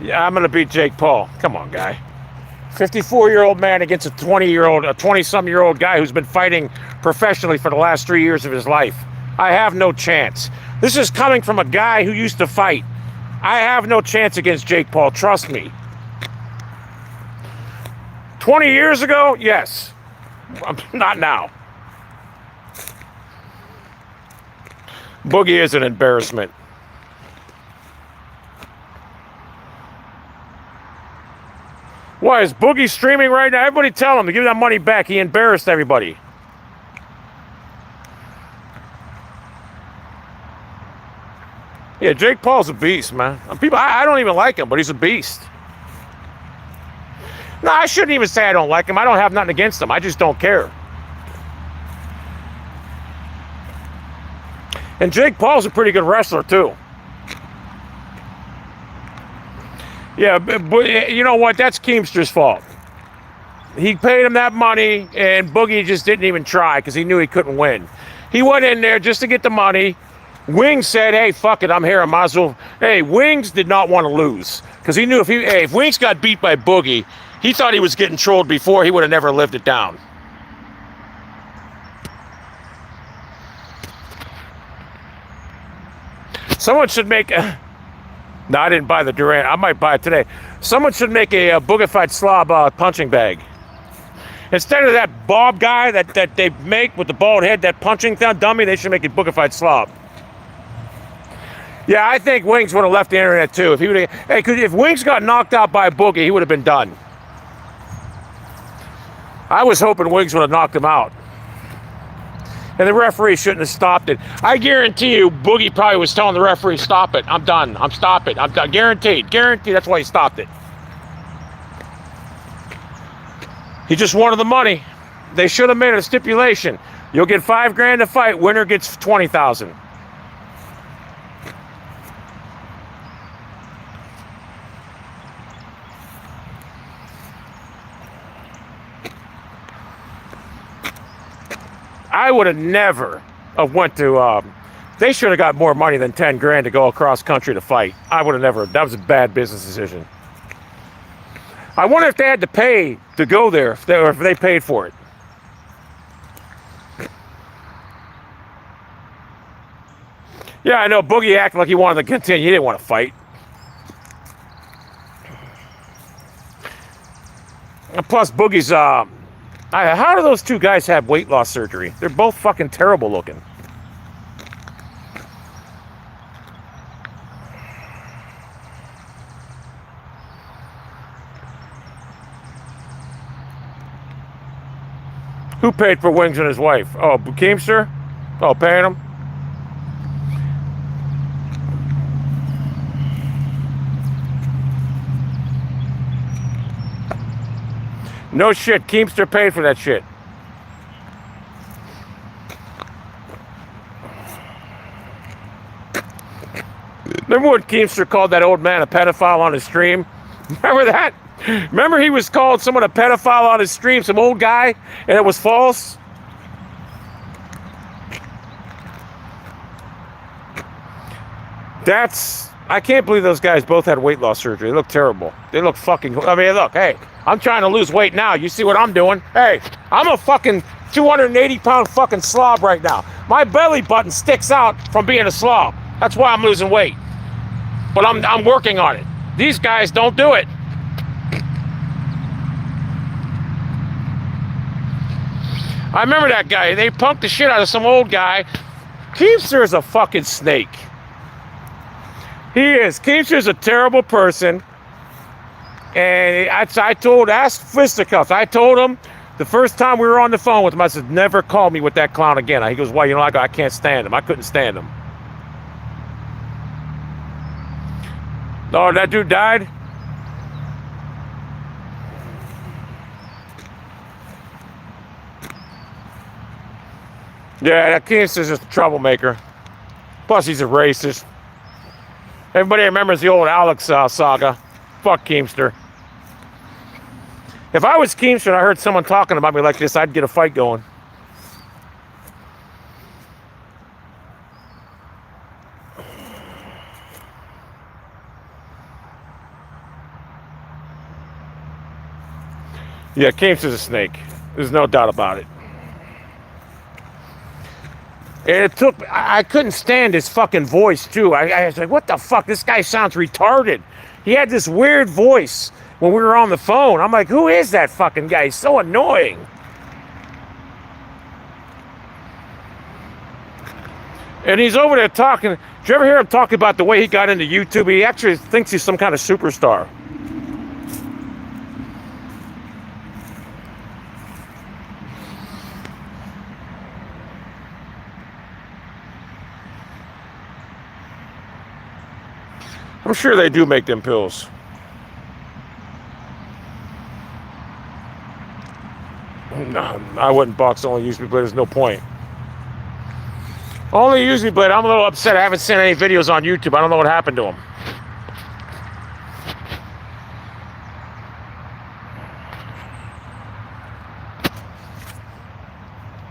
Yeah, I'm going to beat Jake Paul. Come on, guy. 54-year-old man against a 20-some-year-old guy who's been fighting professionally for the last 3 years of his life. I have no chance. This is coming from a guy who used to fight. I have no chance against Jake Paul, trust me. 20 years ago, yes. Not now. Boogie is an embarrassment. Why, is Boogie streaming right now? Everybody tell him to give that money back. He embarrassed everybody. Yeah, Jake Paul's a beast, man. I don't even like him, but he's a beast. No, I shouldn't even say I don't like him. I don't have nothing against him. I just don't care. And Jake Paul's a pretty good wrestler, too. Yeah, but you know what? That's Keemstar's fault. He paid him that money, and Boogie just didn't even try because he knew he couldn't win. He went in there just to get the money. Wings said, hey, fuck it, I'm here, I might as well. Hey, Wings did not want to lose because he knew if Wings got beat by Boogie, he thought he was getting trolled before. He would have never lived it down. Someone should make a... No, I didn't buy the Durant. I might buy it today. Someone should make a bookified slob punching bag. Instead of that Bob guy that they make with the bald head, that punching dummy, they should make a bookified slob. Yeah, I think Wings would have left the internet too. If he would have, hey, if Wings got knocked out by Boogie, he would have been done. I was hoping Wings would have knocked him out. And the referee shouldn't have stopped it. I guarantee you, Boogie probably was telling the referee, stop it, I'm done, I'm stop it, I'm done. Guaranteed, that's why he stopped it. He just wanted the money. They should have made it a stipulation. You'll get $5 grand to fight, winner gets 20,000. I would have never went to, they should have got more money than 10 grand to go across country to fight. I would have never, that was a bad business decision. I wonder if they had to pay to go there, or if they paid for it. Yeah, I know, Boogie acted like he wanted to continue, he didn't want to fight. And plus, Boogie's, how do those two guys have weight loss surgery? They're both fucking terrible looking. Who paid for Wings and his wife? Oh, Keemstar? Oh, paying him? No shit, Keemstar paid for that shit. Remember when Keemstar called that old man a pedophile on his stream? Remember that? Remember he was called someone a pedophile on his stream, some old guy, and it was false? I can't believe those guys both had weight loss surgery. They look terrible. They look fucking, I mean, look, hey, I'm trying to lose weight now. You see what I'm doing? Hey, I'm a fucking 280-pound fucking slob right now. My belly button sticks out from being a slob. That's why I'm losing weight. But I'm working on it. These guys don't do it. I remember that guy. They punked the shit out of some old guy. Keemstar is a fucking snake. He is. Keemstar's a terrible person. And ask Fisticuffs. I told him the first time we were on the phone with him, I said, never call me with that clown again. He goes, why? You know, I can't stand him. I couldn't stand him. Oh, that dude died? Yeah, that Keemstar's just a troublemaker. Plus, he's a racist. Everybody remembers the old Alex saga. Fuck Keemstar. If I was Keemstar and I heard someone talking about me like this, I'd get a fight going. Yeah, Keemstar's a snake. There's no doubt about it. And I couldn't stand his fucking voice, too. I was like, what the fuck? This guy sounds retarded. He had this weird voice when we were on the phone. I'm like, who is that fucking guy? He's so annoying. And he's over there talking. Did you ever hear him talk about the way he got into YouTube? He actually thinks he's some kind of superstar. I'm sure they do make them pills. No, I wouldn't box only USB blade. There's no point. Only USB blade. I'm a little upset. I haven't seen any videos on YouTube. I don't know what happened to him.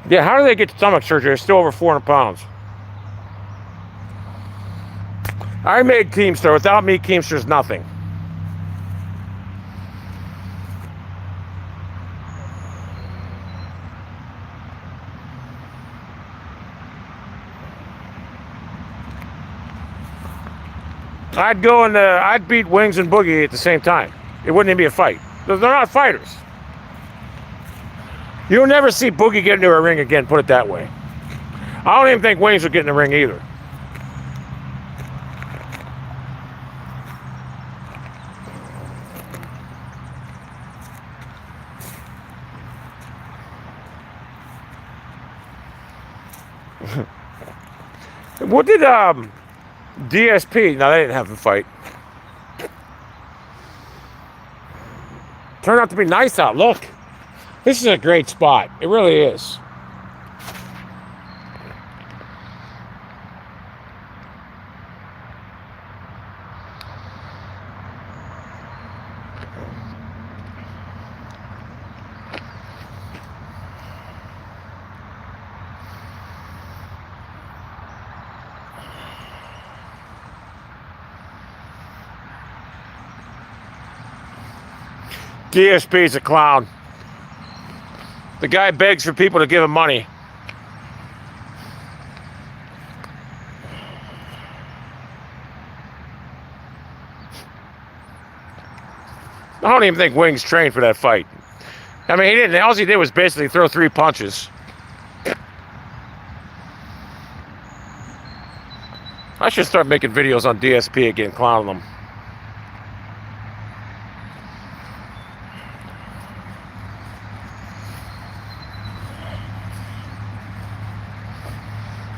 Yeah, how do they get stomach surgery? They're still over 400 pounds. I made Keemstar. Without me, Keemstar's nothing. I'd go and I'd beat Wings and Boogie at the same time. It wouldn't even be a fight. They're not fighters. You'll never see Boogie get into a ring again, put it that way. I don't even think Wings would get in the ring either. What did DSP? No, they didn't have a fight. Turned out to be nice out. Look, this is a great spot. It really is. DSP's a clown. The guy begs for people to give him money. I don't even think Wings trained for that fight. I mean, he didn't. All he did was basically throw 3 punches. I should start making videos on DSP again, clowning them.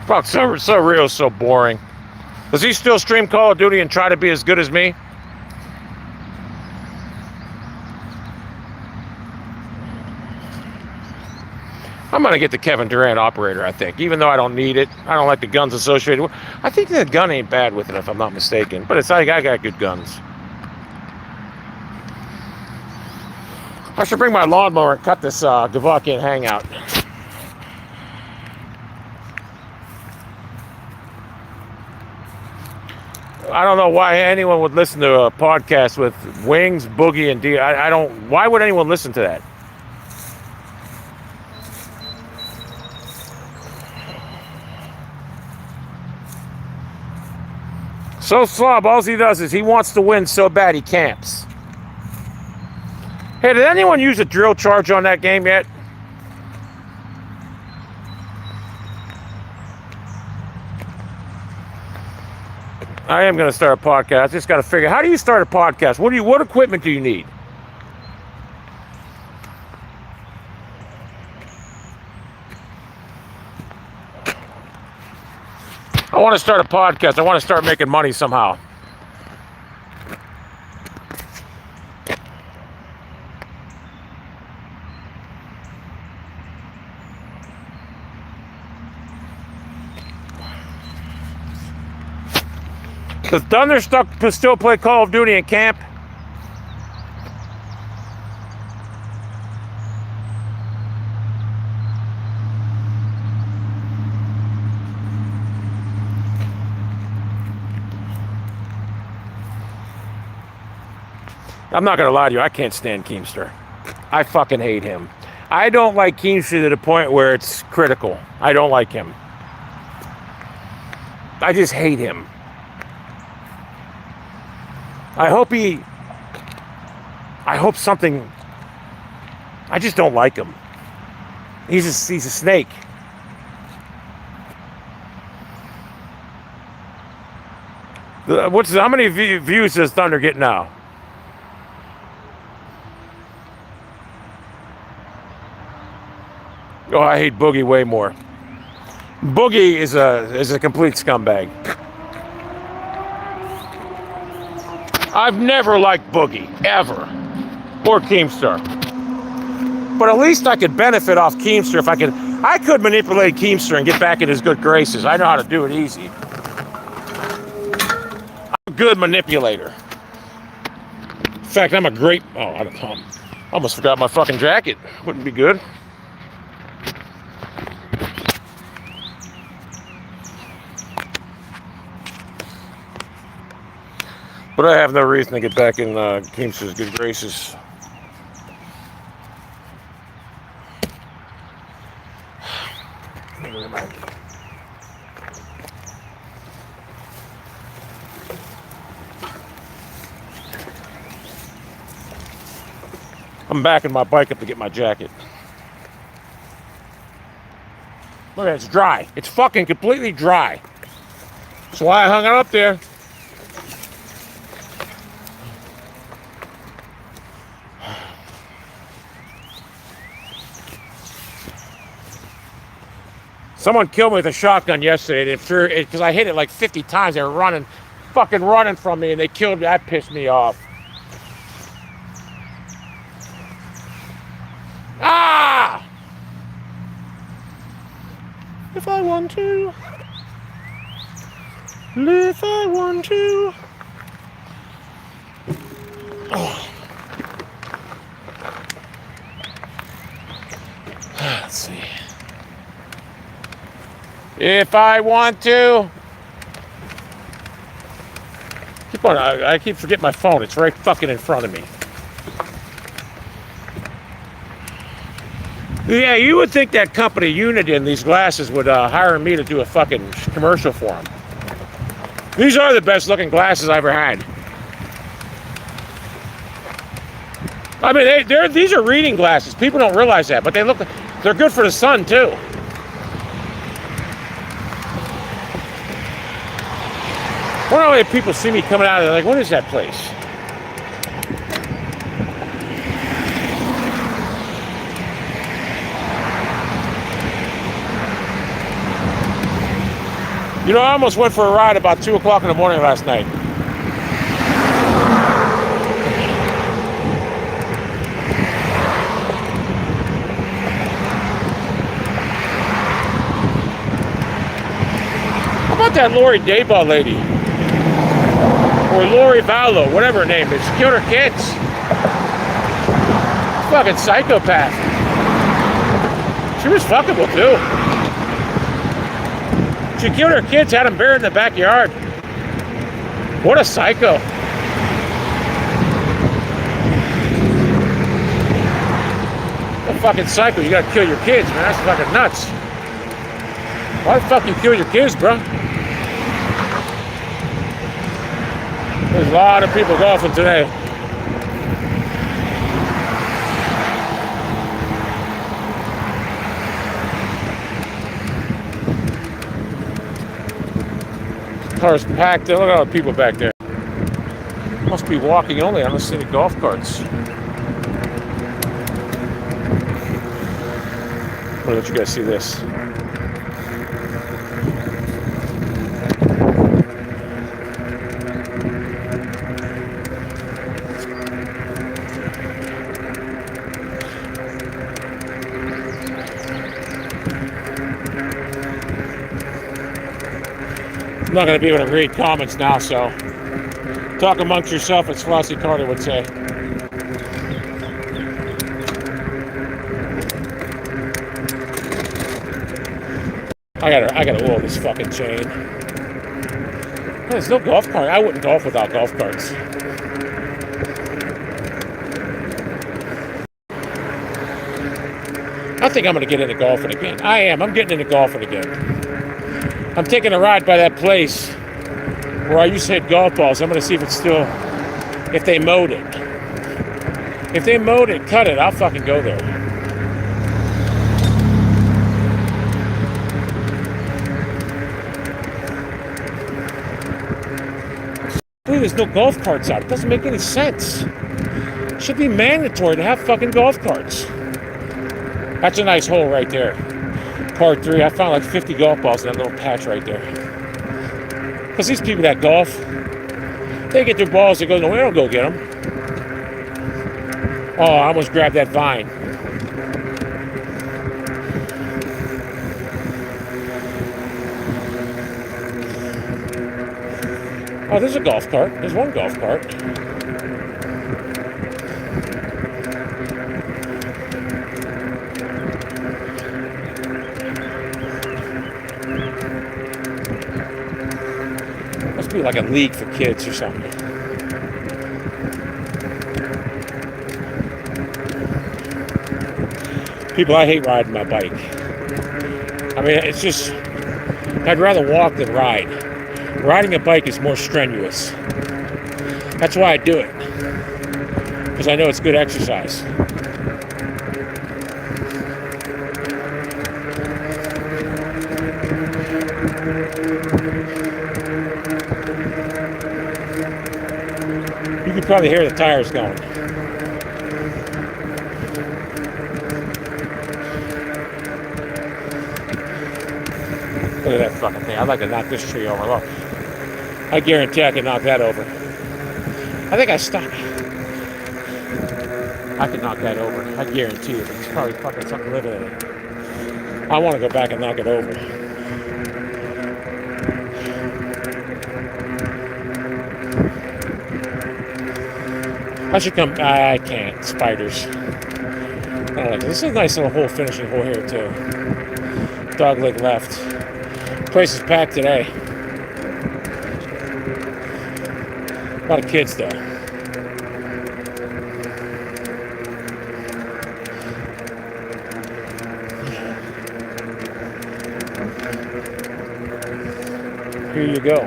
Fuck, so real, so boring. Does he still stream Call of Duty and try to be as good as me? I'm going to get the Kevin Durant operator, I think. Even though I don't need it. I don't like the guns associated with it. I think the gun ain't bad with it, if I'm not mistaken. But it's like I got good guns. I should bring my lawnmower and cut this Gavakian hangout. I don't know why anyone would listen to a podcast with Wings, Boogie, and Diaz. I don't. Why would anyone listen to that? So slob, all he does is he wants to win so bad he camps. Hey, did anyone use a drill charge on that game yet? I am going to start a podcast. I just got to figure, how do you start a podcast? What equipment do you need? I want to start a podcast. I want to start making money somehow. Does Thunder still play Call of Duty in camp? I'm not going to lie to you. I can't stand Keemstar. I fucking hate him. I don't like Keemstar to the point where it's critical. I don't like him. I just hate him. I hope something. I just don't like him. He's a snake. How many views does Thunder get now? Oh, I hate Boogie way more. Boogie is a complete scumbag. I've never liked Boogie, ever. Or Keemstar. But at least I could benefit off Keemstar if I could manipulate Keemstar and get back in his good graces. I know how to do it easy. I'm a good manipulator. In fact, I'm a great... Oh, I almost forgot my fucking jacket. Wouldn't be good. But I have no reason to get back in Keemstar's good graces. I'm backing my bike up to get my jacket. Look at it, it's dry. It's fucking completely dry. That's why I hung it up there. Someone killed me with a shotgun yesterday because I hit it like 50 times. They were fucking running from me, and they killed me. That pissed me off. Ah! If I want to. If I want to. Oh. Let's see. If I want to. I keep forgetting my phone. It's right fucking in front of me. Yeah, you would think that company Uniden, these glasses, would hire me to do a fucking commercial for them. These are the best looking glasses I ever had. I mean, these are reading glasses. People don't realize that, but they're good for the sun too. I wonder how many people see me coming out and they're like, what is that place? You know, I almost went for a ride about 2 o'clock in the morning last night. How about that Lori Dayball lady? Or Lori Vallow, whatever her name is. She killed her kids. Fucking psychopath. She was fuckable too. She killed her kids, had them buried in the backyard. What a psycho. A fucking psycho. You gotta kill your kids, man. That's fucking nuts. Why the fuck you kill your kids, bro? There's a lot of people golfing today. Cars packed. Look at all the people back there. Must be walking only. I don't see any golf carts. I'll let you guys see this. I'm not going to be able to read comments now, so talk amongst yourself, as Flossie Carter would say. I gotta oil this fucking chain. There's no golf cart. I wouldn't golf without golf carts. I think I'm going to get into golfing again. I am. I'm getting into golfing again. I'm taking a ride by that place where I used to hit golf balls. I'm going to see if it's still, if they mowed it. If they mowed it, cut it, I'll fucking go there. There's no golf carts out. It doesn't make any sense. It should be mandatory to have fucking golf carts. That's a nice hole right there. Part 3. I found like 50 golf balls in that little patch right there. Because these people that golf, they get their balls, they go, no, we don't go get them. Oh, I almost grabbed that vine. Oh, there's a golf cart. There's one golf cart. Must be like a league for kids or something. People, I hate riding my bike. I mean, it's just, I'd rather walk than ride. Riding a bike is more strenuous. That's why I do it. Because I know it's good exercise. You can probably hear the tires going. Look at that fucking thing. I'd like to knock this tree over. Look. I guarantee I can knock that over. I think I stopped. I could knock that over. I guarantee it. It's probably fucking something living in it. I want to go back and knock it over. I should come. I can't. Spiders. This is a nice little hole, finishing hole here too. Dog leg left. Place is packed today. A lot of kids though. Here you go.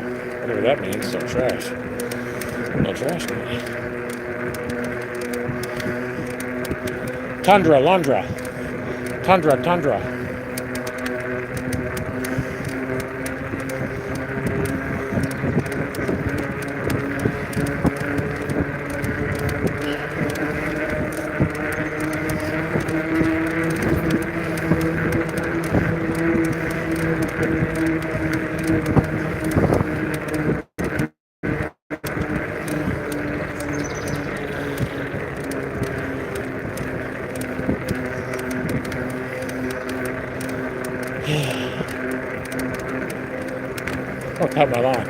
Whatever that means. No trash. No trash can. Tundra, Lundra. Tundra, Tundra. I'll cut my lawn.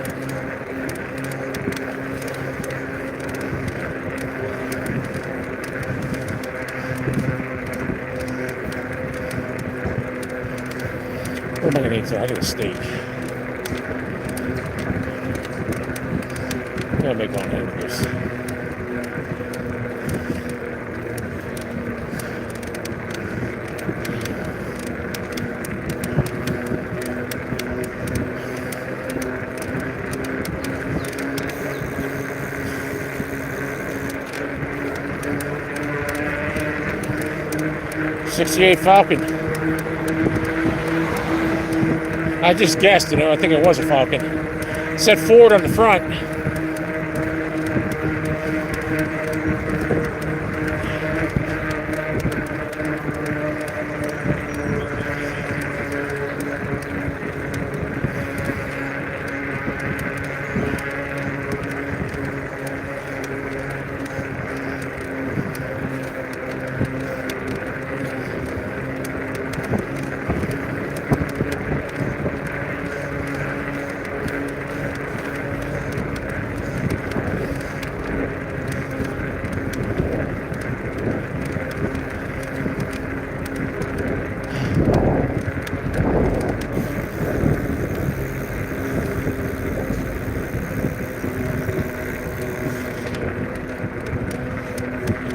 What am I going to eat today? I need a steak. I'm going to make my own hamburgers. '68 Falcon. I just guessed, I think it was a Falcon. It said Ford on the front.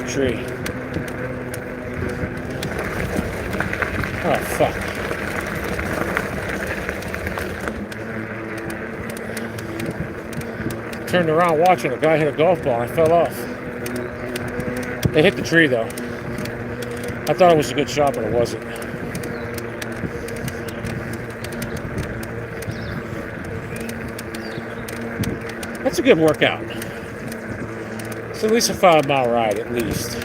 Tree. Oh, fuck. Turned around watching a guy hit a golf ball and I fell off. They hit the tree though. I thought it was a good shot, but it wasn't. That's a good workout. It's at least a 5-mile ride, at least.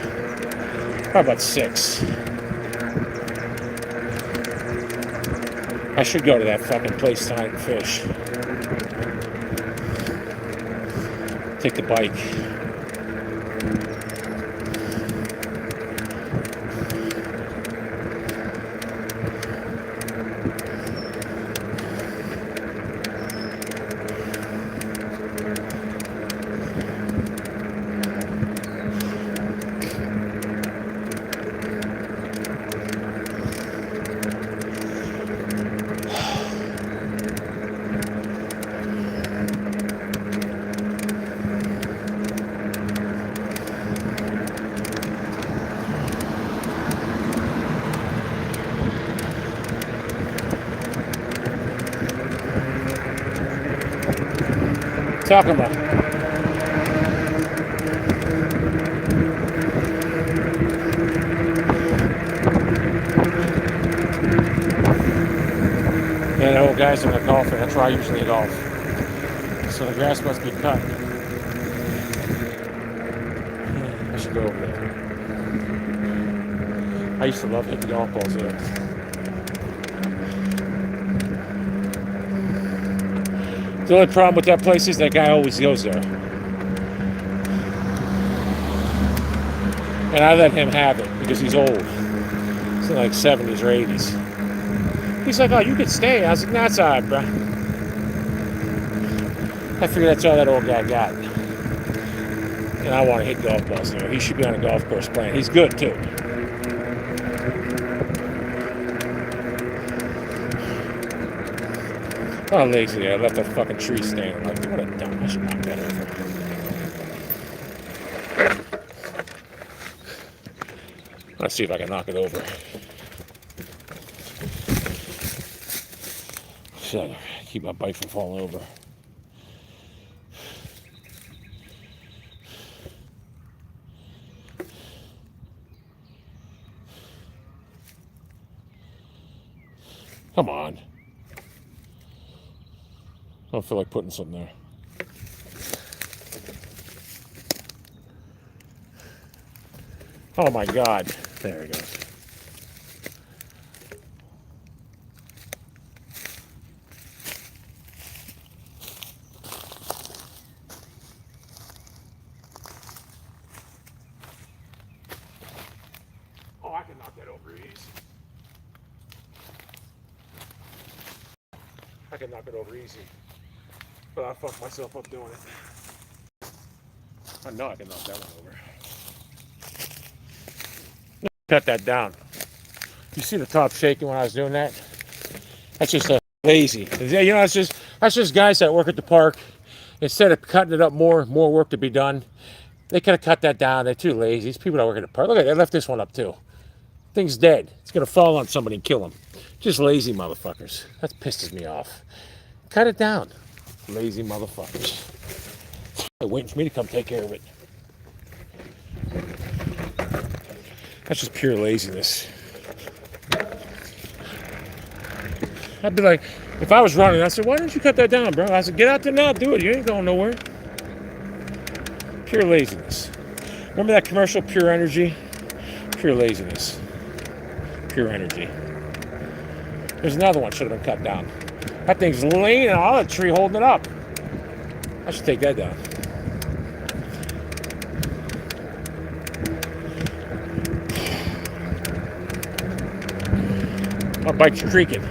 Probably about 6. I should go to that fucking place tonight and fish. Take the bike. Talking about. Yeah, the old guys are golfing. That's where I usually golf. So the grass must be cut. I should go over there. I used to love hitting golf balls there. The only problem with that place is that guy always goes there. And I let him have it because he's old. He's in like 70s or 80s. He's like, oh, you could stay. I was like, nah, it's all right, bro. I figure that's all that old guy got. And I want to hit golf balls there. He should be on a golf course playing. He's good, too. Oh, lazy. I left that fucking tree standing. Like, what a dumb. I should knock that over. Let's see if I can knock it over. So, keep my bike from falling over. Come on. I don't feel like putting something there. Oh my God. There it goes. Oh, I can knock that over easy. I can knock it over easy. But I fucked myself up doing it. I know I can knock that one over. Cut that down. You see the top shaking when I was doing that? That's just lazy. You know, that's just guys that work at the park. Instead of cutting it up more work to be done. They could have cut that down. They're too lazy. These people that work at the park. Look at they left this one up too. Thing's dead. It's gonna fall on somebody and kill him. Just lazy motherfuckers. That pisses me off. Cut it down. Lazy motherfuckers. They're waiting for me to come take care of it. That's just pure laziness. I'd be like, if I was running, I'd say, why don't you cut that down, bro? I said, get out there now, do it. You ain't going nowhere. Pure laziness. Remember that commercial, Pure Energy? Pure laziness. Pure energy. There's another one should have been cut down. That thing's leaning on a tree holding it up. I should take that down. My bike's creaking.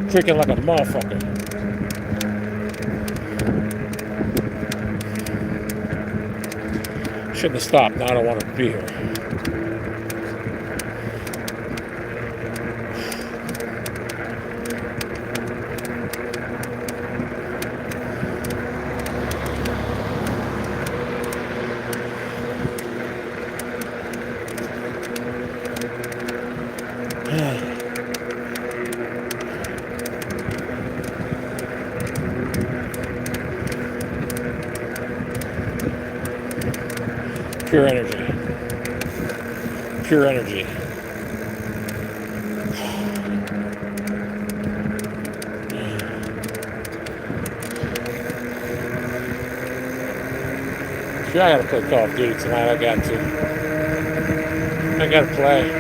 Creaking like a motherfucker. Shouldn't have stopped. Now I don't want to be here. Pure energy. Pure energy. Sure, I gotta play Call of Duty tonight. I got to play.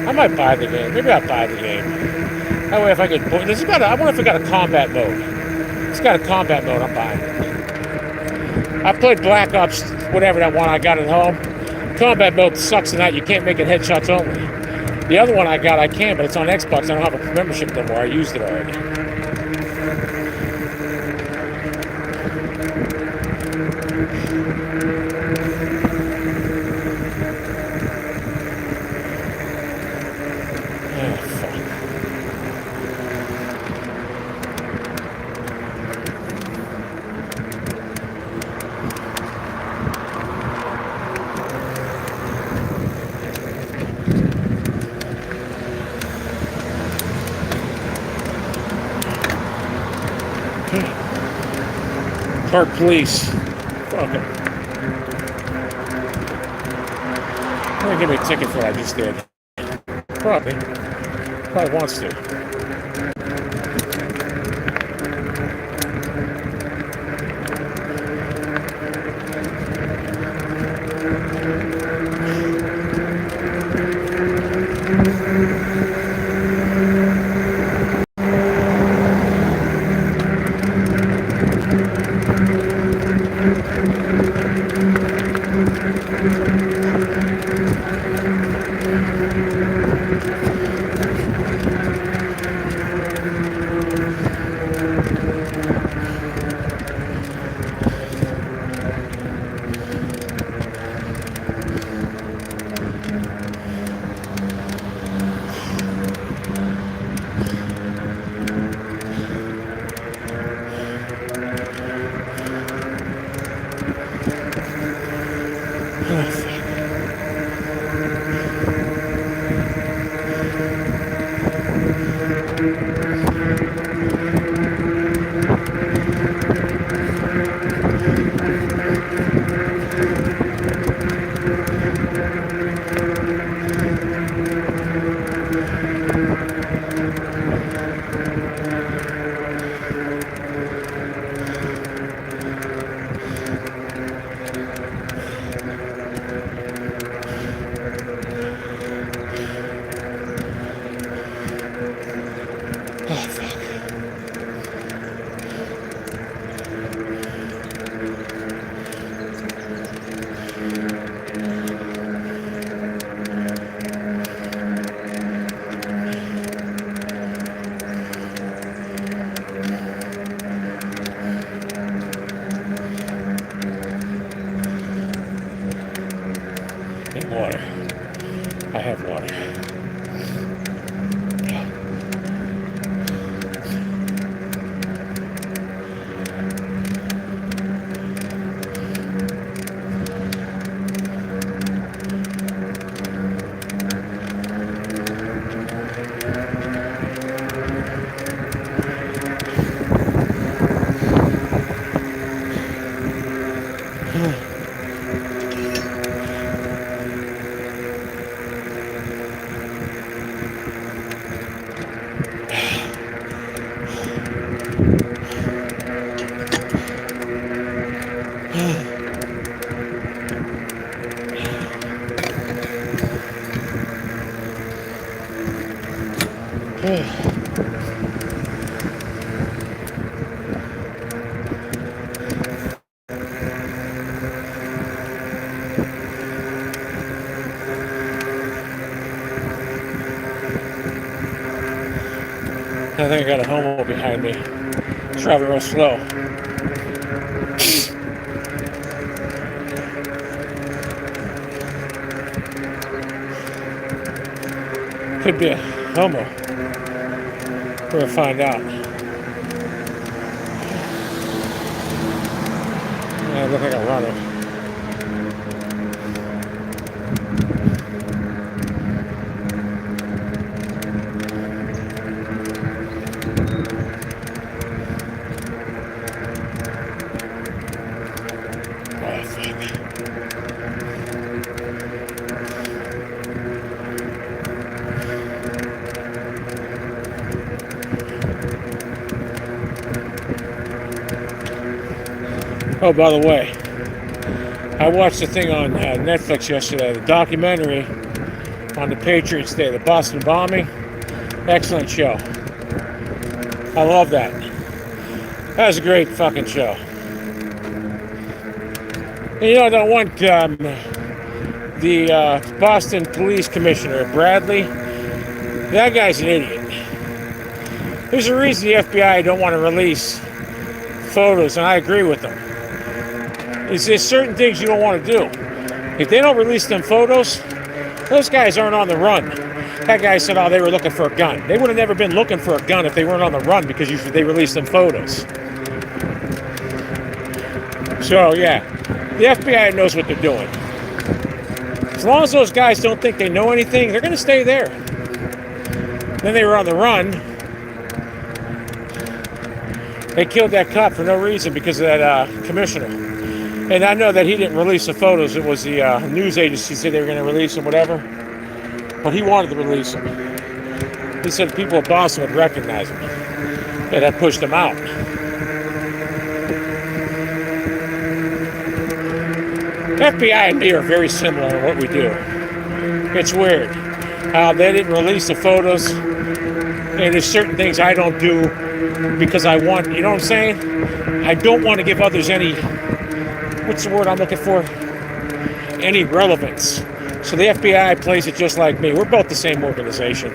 I might buy the game. Maybe I'll buy the game. That way, if I could. I wonder if it got a combat mode. It's got a combat mode. I'm buying it. I played Black Ops, whatever that one I got at home. Combat mode sucks in that you can't make it headshots only. The other one I got, I can, but it's on Xbox. I don't have a membership no more. I used it already. Oh, fuck. Park police. Fuck it. They're gonna give me a ticket for what I just did. Probably. Probably wants to. Water. I have water. I think I got a homo behind me. Traveling real slow. Could be a homo. We're gonna find out. I look like a runner. Oh, by the way, I watched the thing on Netflix yesterday, the documentary on the Patriots Day, the Boston bombing. Excellent show. I love that. That was a great fucking show. And you know, that one, the Boston police commissioner, Bradley, that guy's an idiot. There's a reason the FBI don't want to release photos, and I agree with them. There's certain things you don't want to do. If they don't release them photos, those guys aren't on the run. That guy said, oh, they were looking for a gun. They would have never been looking for a gun if they weren't on the run because they released them photos. So, yeah, the FBI knows what they're doing. As long as those guys don't think they know anything, they're going to stay there. Then they were on the run. They killed that cop for no reason because of that commissioner. And I know that he didn't release the photos. It was the news agency said they were going to release them, whatever. But he wanted to release them. He said people at Boston would recognize him. And that pushed him out. FBI and me are very similar in what we do. It's weird how they didn't release the photos. And there's certain things I don't do because I want, you know what I'm saying? I don't want to give others any, what's the word I'm looking for? Any relevance. So the FBI plays it just like me. We're both the same organization.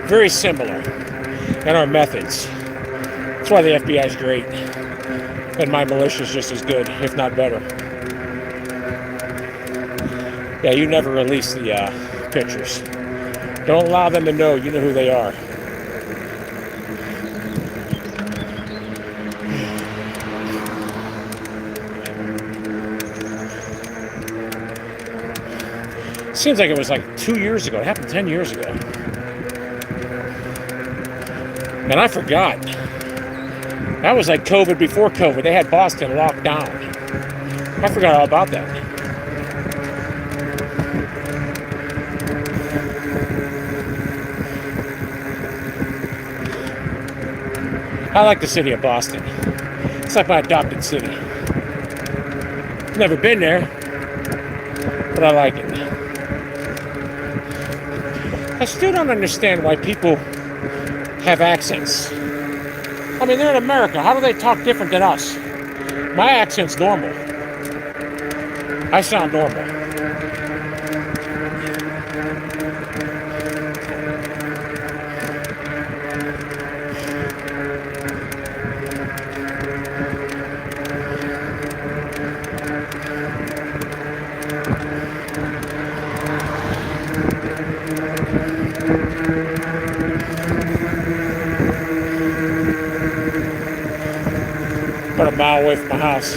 Very similar in our methods. That's why the FBI is great. And my militia is just as good, if not better. Yeah, you never release the pictures. Don't allow them to know you know who they are. Seems like it was like 2 years ago. It happened 10 years ago. Man, I forgot. That was like COVID before COVID. They had Boston locked down. I forgot all about that. I like the city of Boston. It's like my adopted city. Never been there, but I like it. I still don't understand why people have accents. I mean, they're in America. How do they talk different than us? My accent's normal. I sound normal. About a mile away from my house.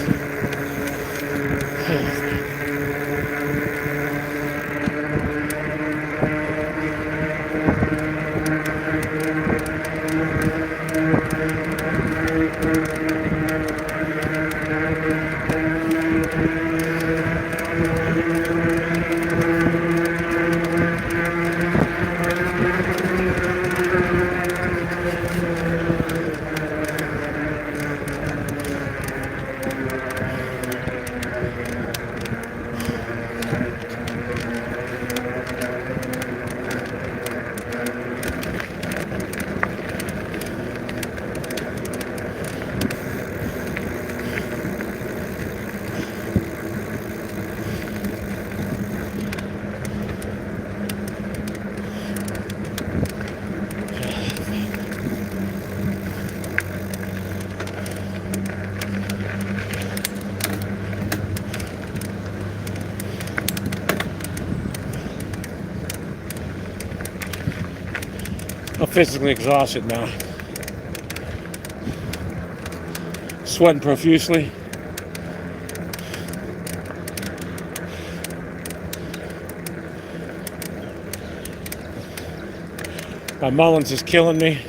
I'm physically exhausted now. Sweating profusely. My Mullins is killing me.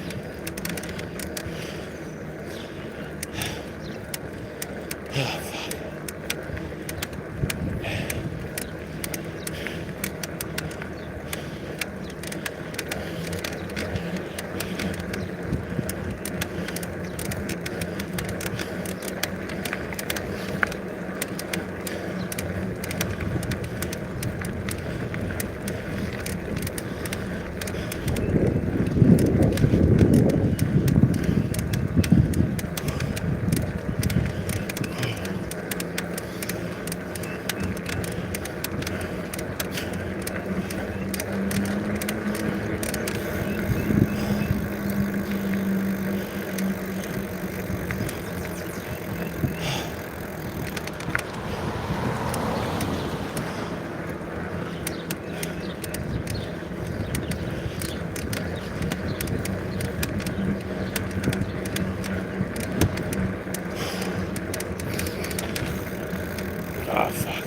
Oh, fuck.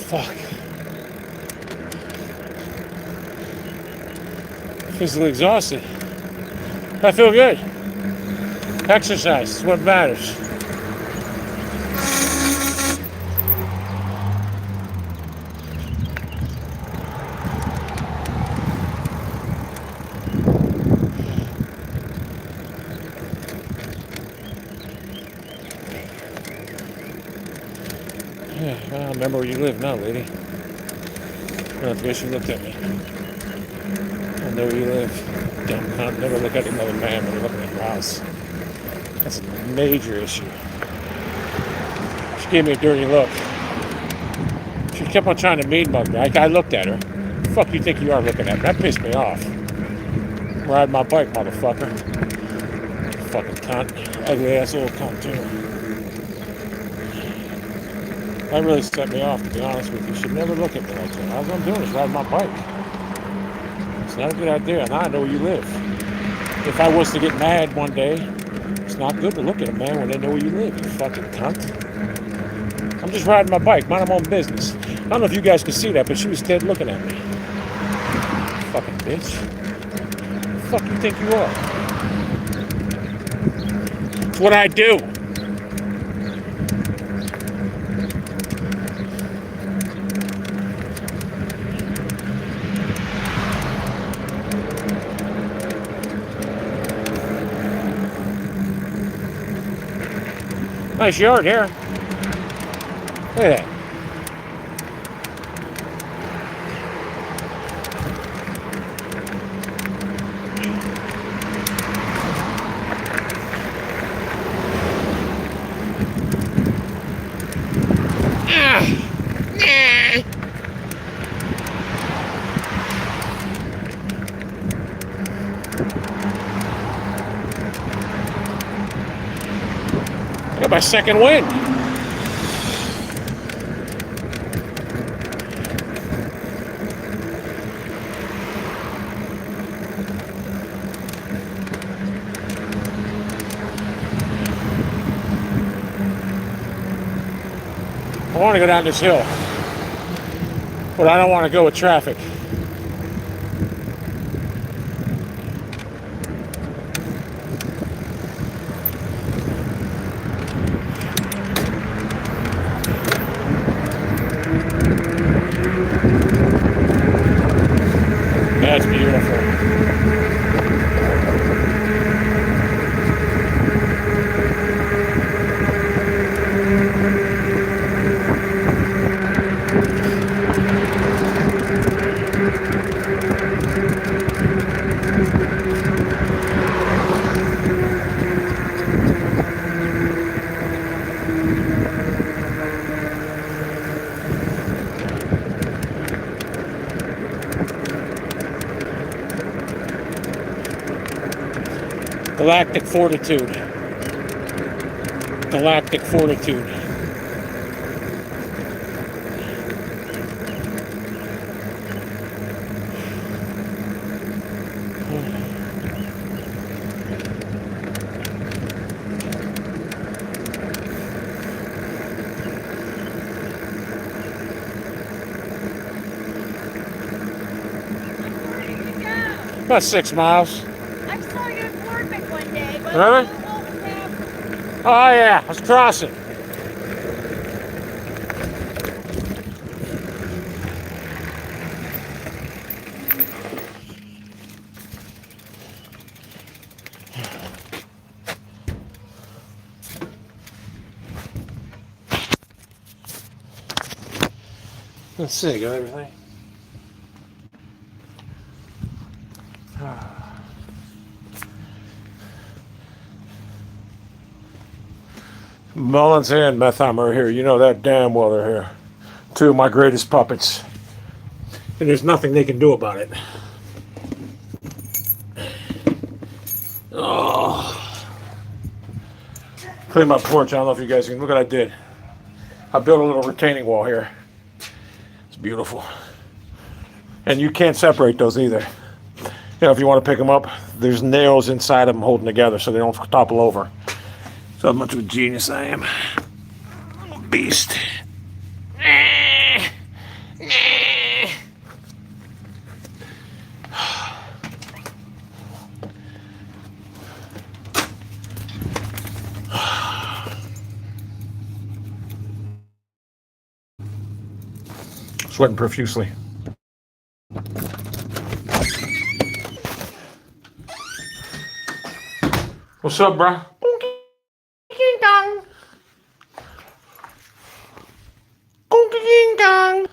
Fuck. Physically exhausted. I feel good. Exercise is what matters. Yeah, well, I remember where you live now, lady. I guess you looked at me. I know where you live. Don't never look at another man when you're looking at your house. That's a major issue. She gave me a dirty look. She kept on trying to mean mug me. I looked at her. The fuck you think you are looking at me? That pissed me off. Ride my bike, motherfucker. Fucking cunt. Ugly ass little cunt, too. That really set me off, to be honest with you. You should never look at me like that. All I'm doing is riding my bike. It's not a good idea. Now I know where you live. If I was to get mad one day, it's not good to look at a man when they know where you live, you fucking cunt. I'm just riding my bike, mind my own business. I don't know if you guys could see that, but she was dead looking at me. Fucking bitch. Who the fuck you think you are? It's what I do. Nice yard here. Look at that. I got my second win. I want to go down this hill, but I don't want to go with traffic. That's beautiful. Galactic fortitude. Galactic fortitude. About 6 miles. I saw you at Boardman one day, but Really? Oh yeah, I was crossing. Let's see, got everything. Mullins and Metheimer are here. You know that damn well they're here. Two of my greatest puppets. And there's nothing they can do about it. Oh. Clean my porch. I don't know if you guys can look what I did. I built a little retaining wall here. It's beautiful. And you can't separate those either. You know, if you want to pick them up, there's nails inside of them holding together so they don't topple over. So how much of a genius I am. I'm a beast. Sweating profusely. What's up, bruh? Ding dong. Ding dong.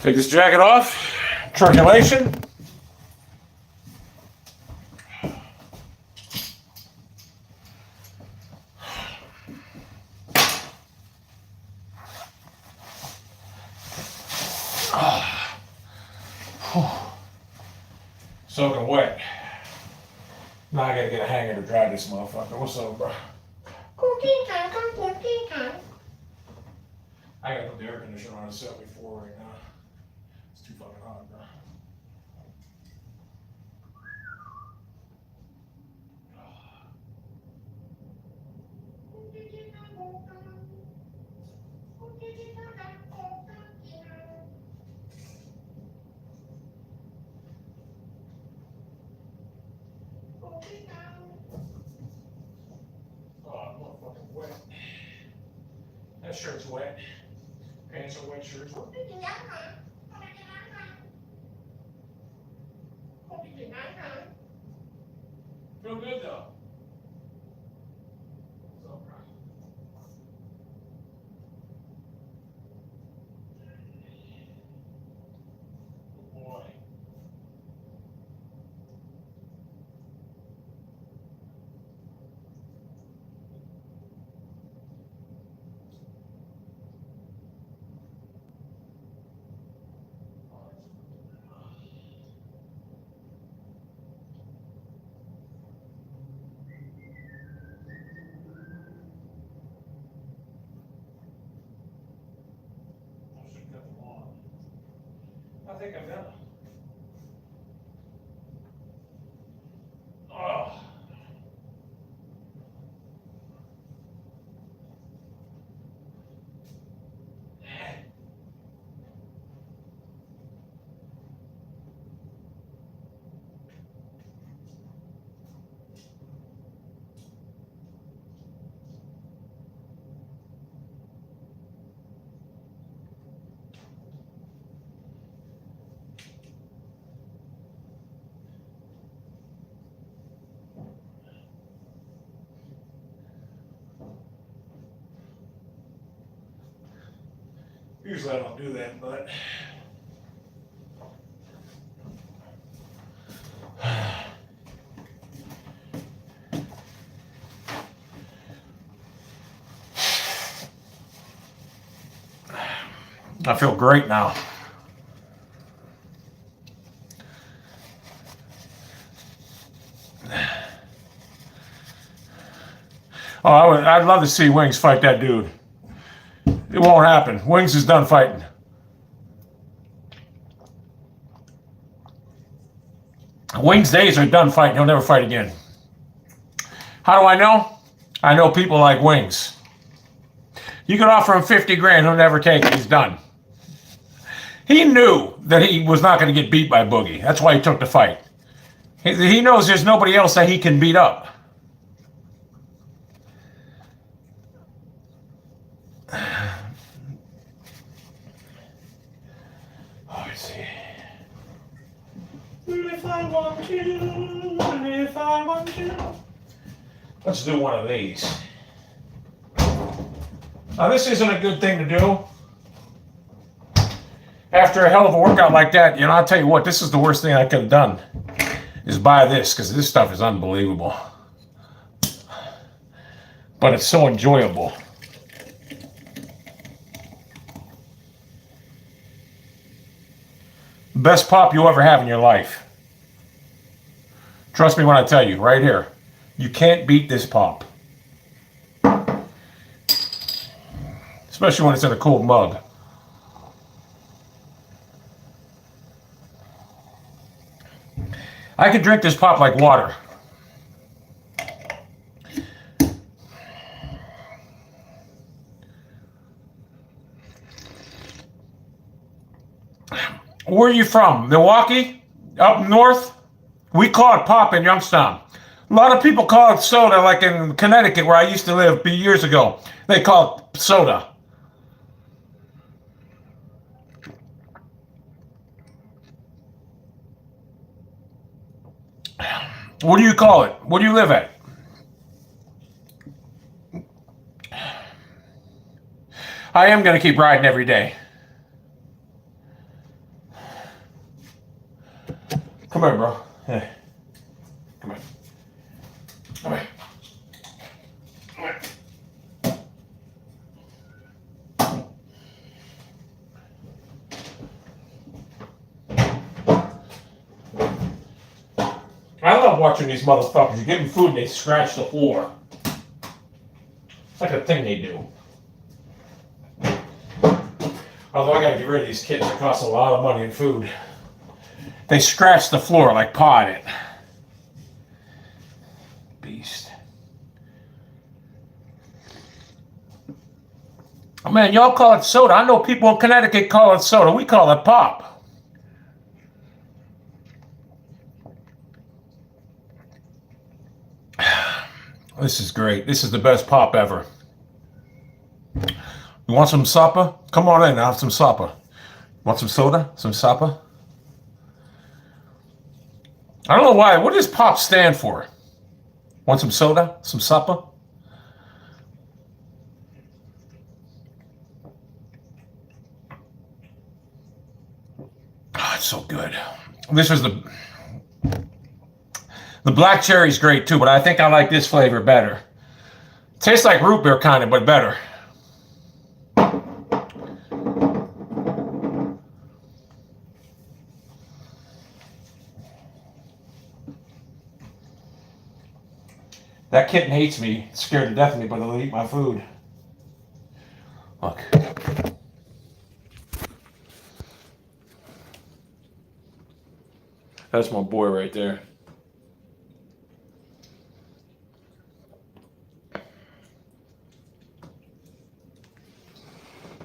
Take this jacket off. Circulation. Soaking wet. Now I gotta get a hanger to dry this motherfucker. What's up, bro? Cooking time. I gotta put the air conditioner on 74 right now. It's too fucking hot, bro. Oh, I'm motherfucking wet. That shirt's wet. Pants are wet, shirts wet. Feel good though. What's up, bro? Good boy. I think I've done it. Oh. Usually I don't do that, but I feel great now. Oh, I'd love to see Wings fight that dude. It won't happen. Wings is done fighting. Wings' days are done fighting. He'll never fight again. How do I know? I know people like Wings. You could offer him 50 grand, he'll never take it. He's done. He knew that he was not going to get beat by Boogie. That's why he took the fight. He knows there's nobody else that he can beat up. If I want you, if I want you. Let's do one of these. Now this isn't a good thing to do. After a hell of a workout like that, you know, I'll tell you what, this is the worst thing I could have done, is buy this, because this stuff is unbelievable. But it's so enjoyable. Best pop you'll ever have in your life. Trust me when I tell you, right here. You can't beat this pop. Especially when it's in a cold mug. I could drink this pop like water. Where are you from? Milwaukee? Up north? We call it pop in Youngstown. A lot of people call it soda, like in Connecticut where I used to live years ago. They call it soda. What do you call it? Where do you live at? I am going to keep riding every day. Come here, bro. Hey. Come here. Come here. Come here. I love watching these motherfuckers. You give them food and they scratch the floor. It's like a thing they do. Although I gotta get rid of these kittens, it costs a lot of money in food. They scratch the floor like paw it. Beast. Oh man, y'all call it soda. I know people in Connecticut call it soda. We call it pop. This is great. This is the best pop ever. You want some supper? Come on in, I'll have some supper. Want some soda? Some supper? I don't know why. What does pop stand for? Want some soda? Some supper? Oh, it's so good. This is the black cherry's great too, but I think I like this flavor better. Tastes like root beer kind of, but better. That kitten hates me. It's scared to death of me, but it'll eat my food. Look. That's my boy right there.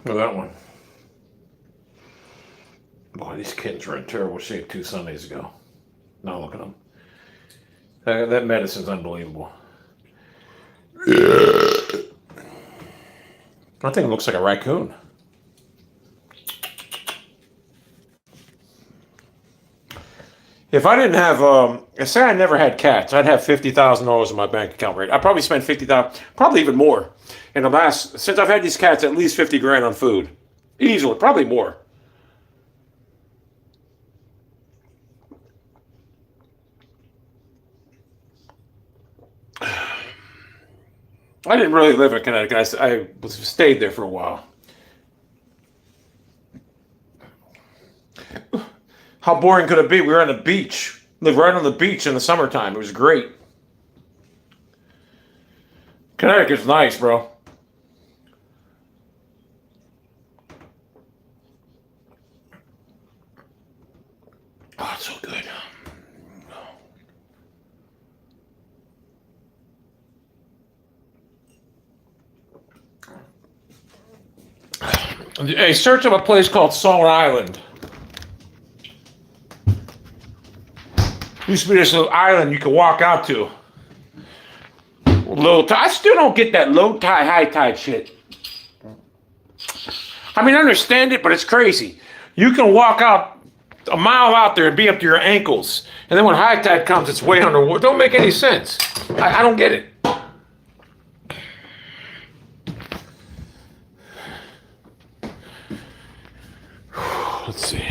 Look at that one. Boy, these kittens were in terrible shape 2 Sundays ago. Now look at them. That medicine's unbelievable. I think it looks like a raccoon. If I didn't have, say I never had cats, I'd have $50,000 in my bank account rate. I probably spent $50,000, probably even more. In the since I've had these cats, at least 50 grand on food. Easily, probably more. I didn't really live in Connecticut. I stayed there for a while. How boring could it be? We were on the beach. Lived right on the beach in the summertime. It was great. Connecticut's nice, bro. Oh, it's so good. Hey, search up a place called Salt Island. Used to be this little island you could walk out to. Low tide. I still don't get that low tide, high tide shit. I mean, I understand it, but it's crazy. You can walk out a mile out there and be up to your ankles. And then when high tide comes, it's way underwater. Don't make any sense. I don't get it. Let's see.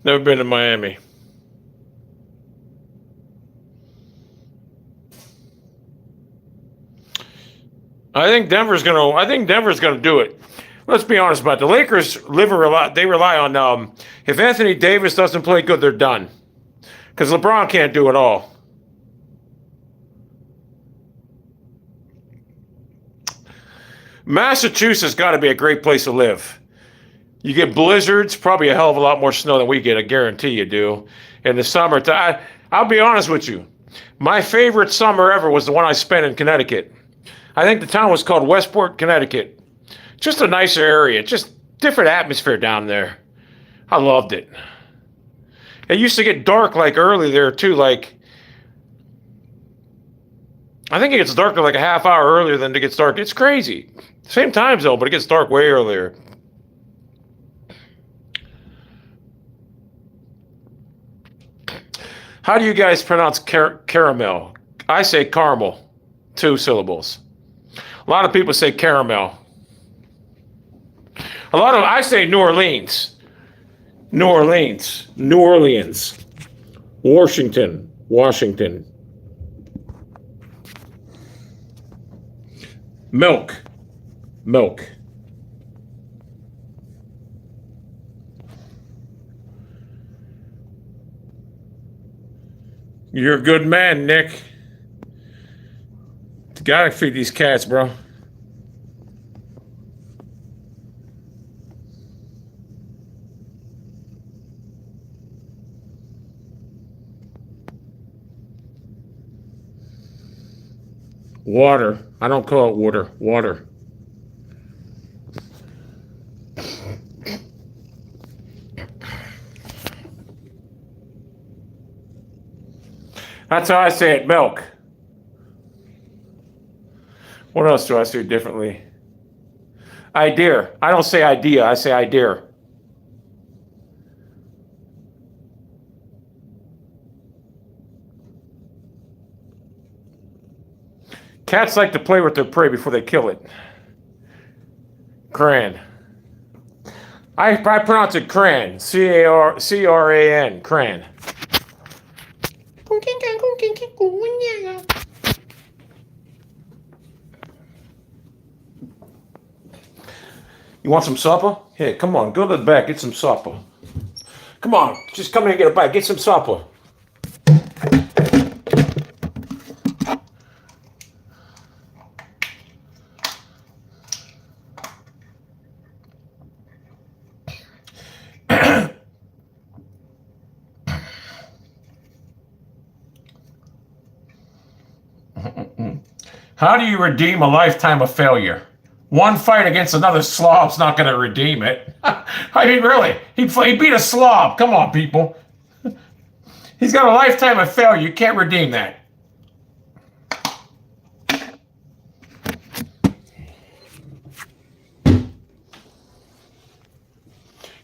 Never been to Miami. I think Denver's gonna do it. Let's be honest about it. The Lakers rely on if Anthony Davis doesn't play good, they're done. Because LeBron can't do it all. Massachusetts got to be a great place to live. You get blizzards, probably a hell of a lot more snow than we get, I guarantee you do. In the summer, I'll be honest with you. My favorite summer ever was the one I spent in Connecticut. I think the town was called Westport, Connecticut. Just a nicer area, just different atmosphere down there. I loved it. It used to get dark like early there too, like I think it gets darker like a half hour earlier than it gets dark. It's crazy. Same time zone, but it gets dark way earlier. How do you guys pronounce caramel? I say caramel, 2 syllables. A lot of people say caramel. I say New Orleans. New Orleans. New Orleans. Washington. Washington. Milk. Milk. You're a good man, Nick. Gotta feed these cats, bro. Water. I don't call it water. Water. That's how I say it, milk. What else do I say differently? Idea. I don't say idea, I say idea. Cats like to play with their prey before they kill it. Cran. I pronounce it cran. C-R-A-N. Cran. You want some supper? Here, come on, go to the back, get some supper. Come on, just come here and get a bite, get some supper. How do you redeem a lifetime of failure? One fight against another slob's not going to redeem it. I mean, really, he beat a slob. Come on, people. He's got a lifetime of failure. You can't redeem that.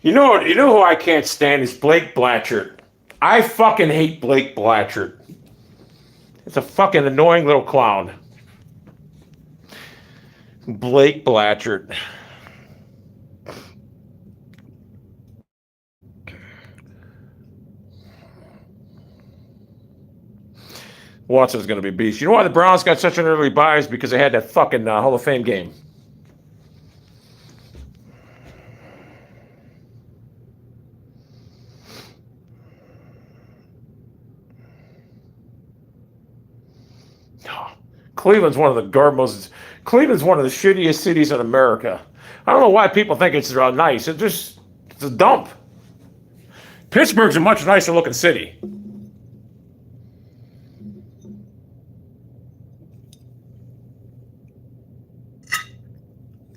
You know who I can't stand is Blake Blanchard. I fucking hate Blake Blanchard. It's a fucking annoying little clown. Blake Blanchard. Watson's going to be beast. You know why the Browns got such an early bye is because they had that fucking Hall of Fame game. Cleveland's one of the Cleveland's one of the shittiest cities in America. I don't know why people think it's nice. It's a dump. Pittsburgh's a much nicer looking city.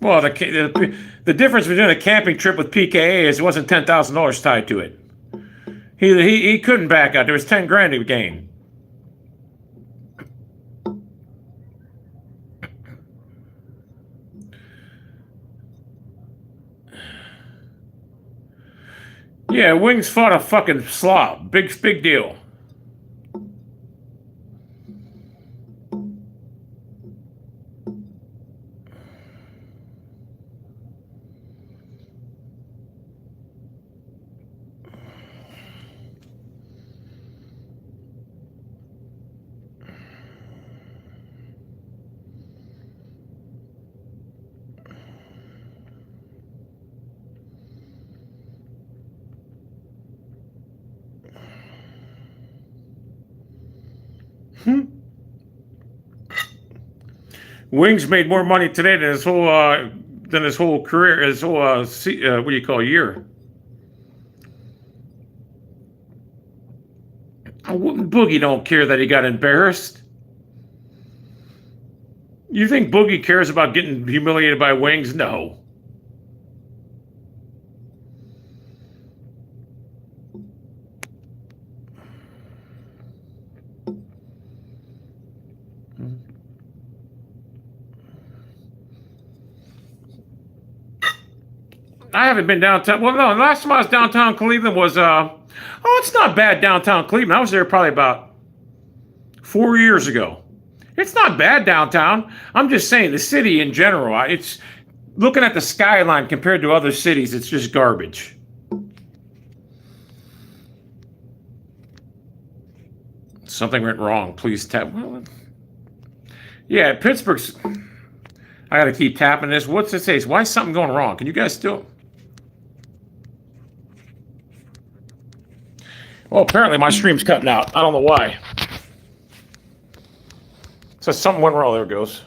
Well, the difference between a camping trip with PKA is it wasn't $10,000 tied to it. He couldn't back out. There was 10 grand to gain. Yeah, Wings fought a fucking slob. Big deal. Wings made more money today than his whole career, his whole what do you call year? Boogie don't care that he got embarrassed. You think Boogie cares about getting humiliated by Wings? No. I haven't been downtown. Well, no, last time I was downtown Cleveland was Oh, it's not bad downtown Cleveland. I was there probably about 4 years ago. It's not bad downtown. I'm just saying the city in general. It's looking at the skyline compared to other cities. It's just garbage. Something went wrong. Please tap. Well, yeah, Pittsburgh's. I got to keep tapping this. What's it say? Why is something going wrong? Can you guys still? Well, apparently my stream's cutting out. I don't know why. So something went wrong. There it goes.